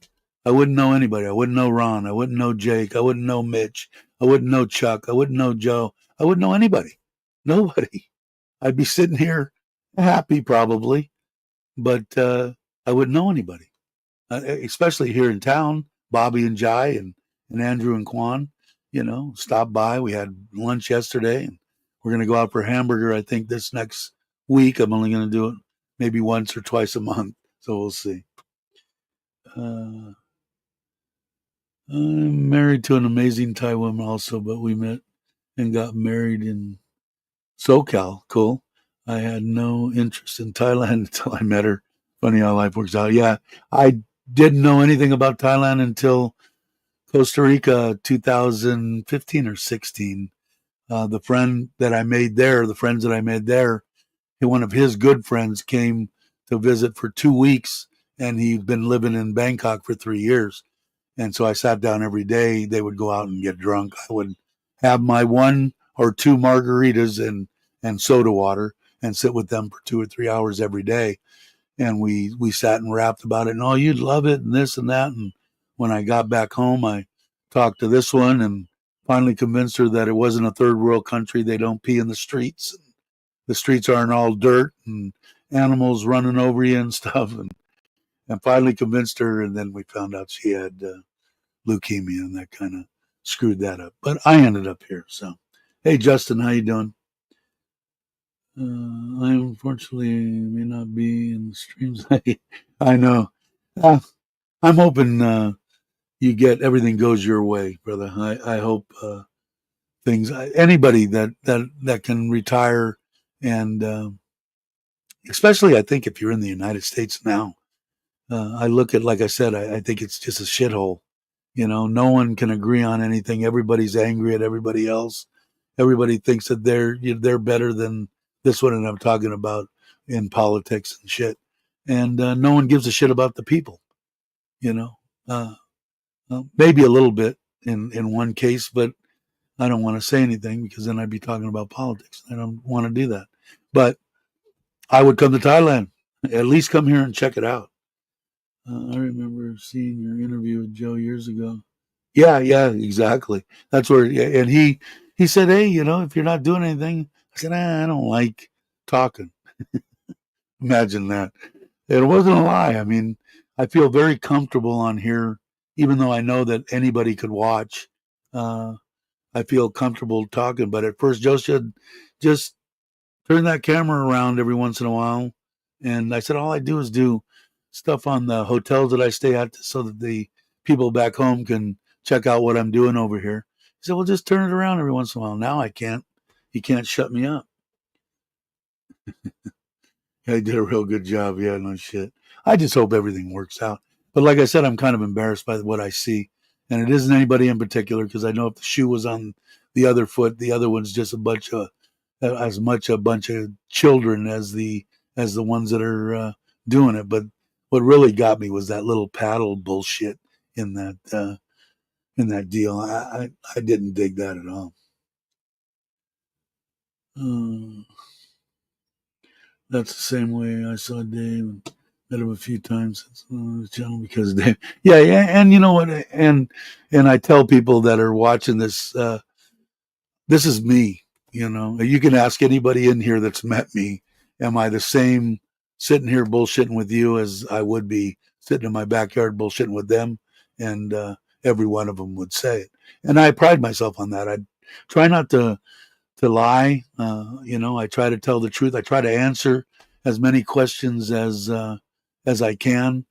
I wouldn't know anybody. I wouldn't know Ron. I wouldn't know Jake. I wouldn't know Mitch. I wouldn't know Chuck. I wouldn't know Joe. I wouldn't know anybody. Nobody. I'd be sitting here happy probably, but I wouldn't know anybody, especially here in town. Bobby and Jai and Andrew and Quan, stopped by. We had lunch yesterday, and we're going to go out for a hamburger, I think, this next week. I'm only going to do it maybe once or twice a month, so we'll see. I'm married to an amazing Thai woman also, but we met and got married in SoCal. Cool. I had no interest in Thailand until I met her. Funny how life works out. Yeah, I didn't know anything about Thailand until Costa Rica 2015 or 16. The friends that I made there, one of his good friends came to visit for 2 weeks, and he'd been living in Bangkok for 3 years. And so I sat down every day. They would go out and get drunk. I would have my 1 or 2 margaritas and soda water and sit with them for 2 or 3 hours every day. And we sat and rapped about it. And, oh, you'd love it and this and that. And when I got back home, I talked to this one and finally convinced her that it wasn't a third world country. They don't pee in the streets. The streets aren't all dirt and animals running over you and stuff. And finally convinced her. And then we found out she had leukemia, and that kind of screwed that up. But I ended up here. So, hey, Justin, how you doing? I unfortunately may not be in the streams. I know. I'm hoping you get everything goes your way, brother. I hope things. Anybody that can retire, and especially I think if you're in the United States now, I look at, like I said, I think it's just a shithole. No one can agree on anything. Everybody's angry at everybody else. Everybody thinks that they're better than this one, and I'm talking about in politics and shit. And no one gives a shit about the people. Uh, maybe a little bit in one case, but I don't want to say anything because then I'd be talking about politics. I don't want to do that. But I would come to Thailand. At least come here and check it out. I remember seeing your interview with Joe years ago. Yeah, exactly. That's where, and he said, hey, if you're not doing anything, I said, I don't like talking. Imagine that. It wasn't a lie. I mean, I feel very comfortable on here, even though I know that anybody could watch. I feel comfortable talking. But at first, Joe said, just turn that camera around every once in a while. And I said, all I do is do stuff on the hotels that I stay at so that the people back home can check out what I'm doing over here. He said, well, just turn it around every once in a while. Now I can't. You can't shut me up. I did a real good job. Yeah, no shit. I just hope everything works out. But like I said, I'm kind of embarrassed by what I see. And it isn't anybody in particular because I know if the shoe was on the other foot, the other one's just a bunch of as much a bunch of children as the ones that are doing it. But what really got me was that little paddle bullshit in that deal. I didn't dig that at all. Uh, that's the same way I saw Dave. Met him a few times on the channel because Dave. Yeah, yeah, and you know what? And I tell people that are watching this. This is me. You know, you can ask anybody in here that's met me. Am I the same sitting here bullshitting with you as I would be sitting in my backyard bullshitting with them? And every one of them would say it. And I pride myself on that. I try not to lie. You know, I try to tell the truth. I try to answer as many questions as I can.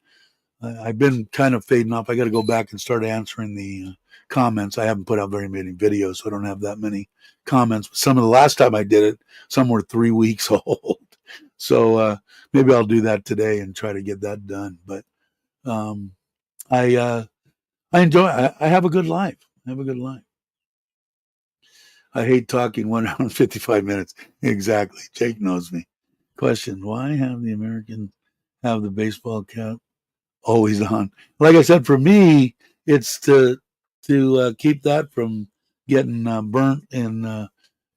I've been kind of fading off. I got to go back and start answering the comments. I haven't put out very many videos, so I don't have that many comments. But some of the last time I did it, some were 3 weeks old. So maybe I'll do that today and try to get that done. But um, I enjoy. I have a good life. I have a good life. I hate talking 1 hour and 55 minutes. Exactly. Jake knows me. Question: why have the Americans have the baseball cap always on? Like I said, for me, it's to keep that from getting burnt in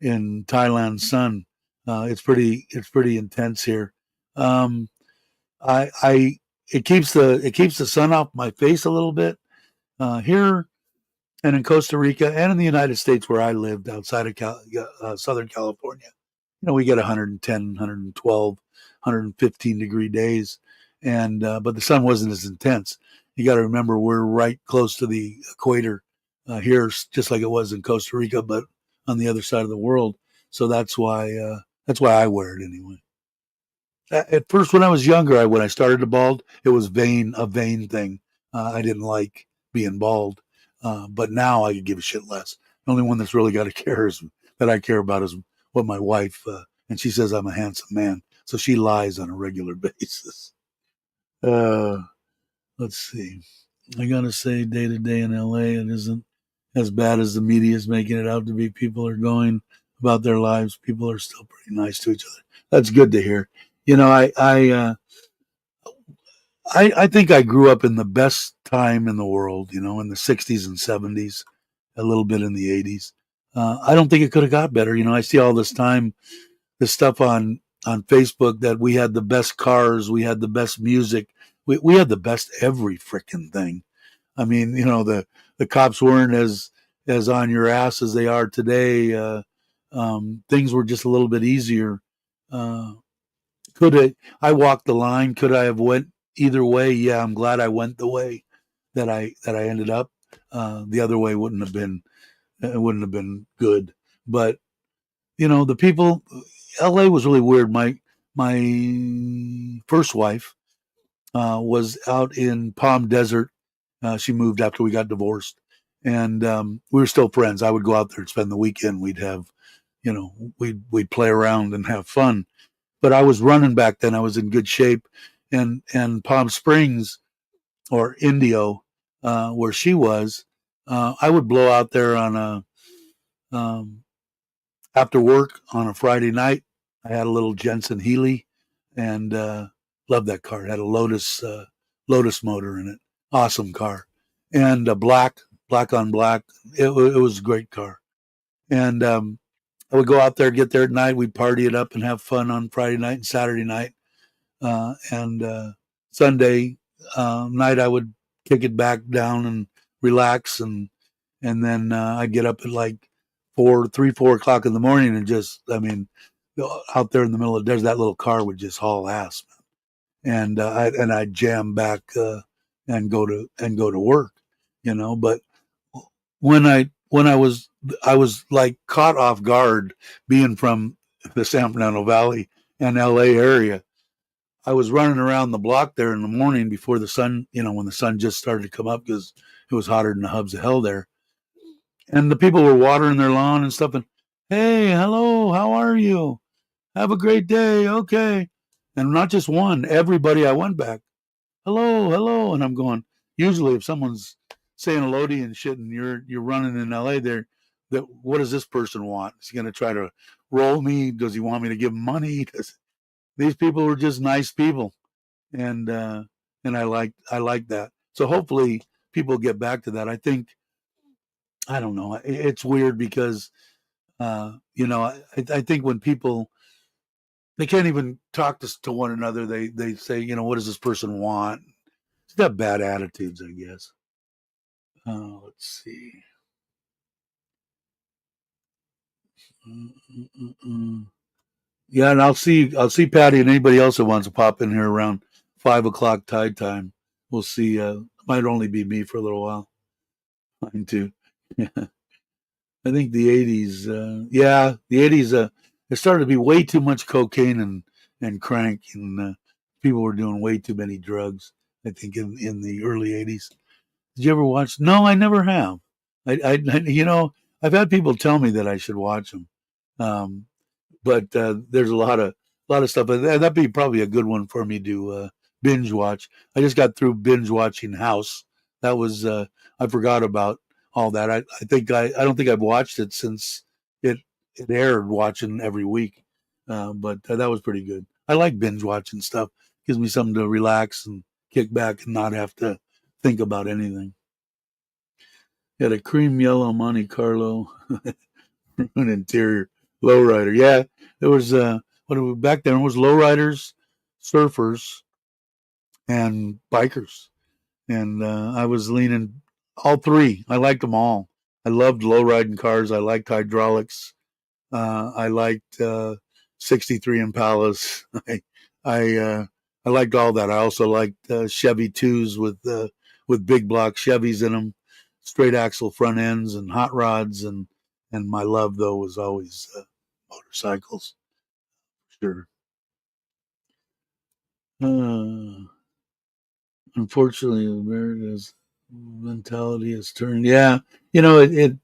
Thailand's sun. It's pretty intense here. Um, I it keeps the sun off my face a little bit here and in Costa Rica and in the United States where I lived outside of Southern California. You know, we get 110, 112, 115 degree days, and but the sun wasn't as intense. You got to remember we're right close to the equator here, just like it was in Costa Rica, but on the other side of the world. So that's why I wear it anyway. At first, when I was younger, when I started to bald, it was a vain thing. I didn't like being bald, but now I could give a shit less. The only one that's really got to care is that I care about is what my wife, and she says I'm a handsome man, so she lies on a regular basis. Uh, let's see. I gotta say, day to day in LA, it isn't as bad as the media is making it out to be. People are going about their lives. People are still pretty nice to each other. That's good to hear. You know, I think I grew up in the best time in the world. You know, in the '60s and '70s, a little bit in the '80s. I don't think it could have got better. You know, I see all this stuff on Facebook that we had the best cars, we had the best music, we had the best every freaking thing. I mean, you know, the cops weren't as on your ass as they are today. Things were just a little bit easier. Uh, could it? I walked the line. Could I have went either way? Yeah, I'm glad I went the way that I ended up. The other way wouldn't have been it wouldn't have been good. But you know, the people. L.A. was really weird. My first wife was out in Palm Desert. She moved after we got divorced, and we were still friends. I would go out there and spend the weekend. We'd have, you know, we'd play around and have fun. But I was running back then. I was in good shape, and Palm Springs or Indio, where she was, I would blow out there on a after work on a Friday night. I had a little Jensen Healy, and loved that car. It had a Lotus motor in it. Awesome car, and black on black. It was a great car, and I would go out there, get there at night. We'd party it up and have fun on Friday night and Saturday night, and Sunday night I would kick it back down and relax, and then I'd get up at like 4 o'clock in the morning and just, I mean, out there in the middle of the desert, that little car would just haul ass, and I'd jam back and go to work, you know. But when I was like caught off guard being from the San Fernando Valley and LA area. I was running around the block there in the morning before the sun, when the sun just started to come up because it was hotter than the hubs of hell there. And the people were watering their lawn and stuff. And hey, hello, how are you? Have a great day. Okay. And not just one, everybody. I went back. Hello, hello. And I'm going, usually if someone's saying hello to you and shit and you're running in LA there, that what does this person want? Is he gonna try to roll me? Does he want me to give him money? These people were just nice people. And I like that. So hopefully people get back to that. I don't know. It's weird because I think when people they can't even talk to one another, they say, what does this person want? It's got bad attitudes, I guess. Let's see. Mm-mm-mm. Yeah, and I'll see Patty and anybody else that wants to pop in here around 5 o'clock tide time. We'll see. Might only be me for a little while. Mine too. I think the '80s. Yeah, the '80s. There started to be way too much cocaine and crank, and people were doing way too many drugs. I think in the early '80s. Did you ever watch? No, I never have. I've had people tell me that I should watch them. Um, but there's a lot of stuff. That'd be probably a good one for me to binge watch. I just got through binge watching House. That was I forgot about all that. I don't think I've watched it since it it aired. Watching every week, but that was pretty good. I like binge watching stuff. Gives me something to relax and kick back and not have to think about anything. Had a cream yellow Monte Carlo. An interior lowrider. Yeah, there was back then it was lowriders, surfers, and bikers, and I was leaning all three. I liked them all. I loved low riding cars. I liked hydraulics. I liked 63 Impalas. I I liked all that. I also liked Chevy twos with big block Chevys in them, straight axle front ends and hot rods, and my love though was always motorcycles. Sure. Uh, Unfortunately, America's mentality has turned. Yeah, it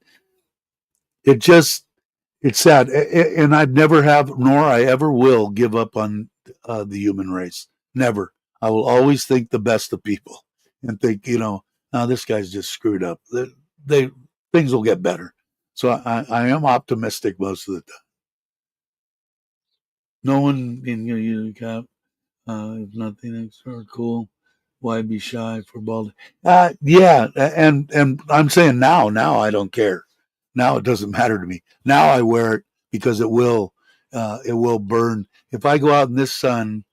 just it's sad, and I've never have, nor I ever will, give up on the human race. Never. I will always think the best of people, and think, this guy's just screwed up. They things will get better. So I am optimistic most of the time. No one in you cap. If nothing extra cool, why be shy for bald? Yeah, and I'm saying now I don't care. Now it doesn't matter to me. Now I wear it because it will burn. If I go out in this sun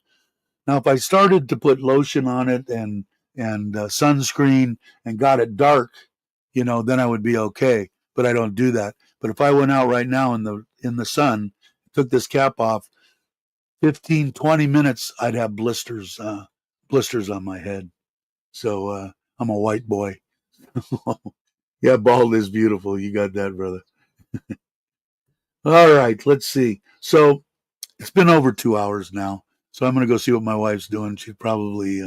now, if I started to put lotion on it and sunscreen and got it dark, then I would be okay. But I don't do that. But if I went out right now in the sun, took this cap off, 15, 20 minutes, I'd have blisters on my head. So I'm a white boy. Yeah, bald is beautiful. You got that, brother. All right, let's see. So it's been over 2 hours now. So I'm going to go see what my wife's doing. She's probably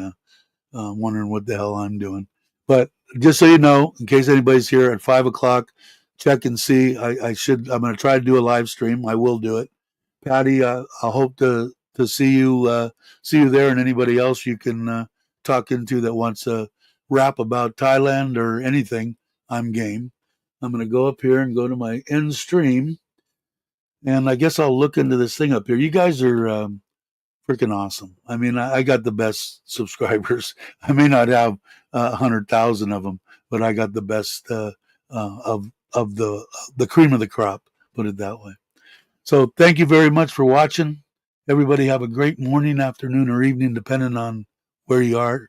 wondering what the hell I'm doing. But just so you know, in case anybody's here at 5 o'clock, check and see. I'm going to try to do a live stream. I will do it. Patty, I hope to see you there, and anybody else you can talk into that wants to rap about Thailand or anything. I'm game. I'm going to go up here and go to my end stream, and I guess I'll look into this thing up here. You guys are freaking awesome. I mean, I got the best subscribers. I may not have 100,000 of them, but I got the best of the cream of the crop. Put it that way. So thank you very much for watching. Everybody have a great morning, afternoon, or evening, depending on where you are,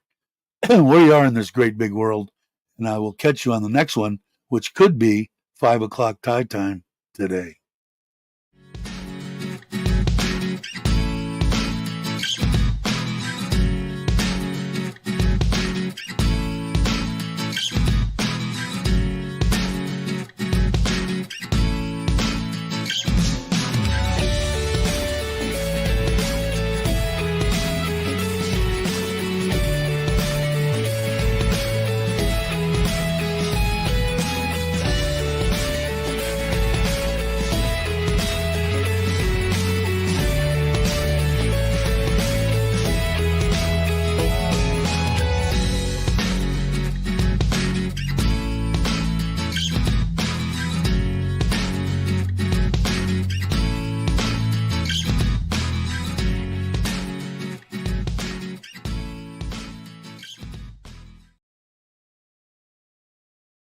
where you are in this great big world. And I will catch you on the next one, which could be 5 o'clock Thai time today.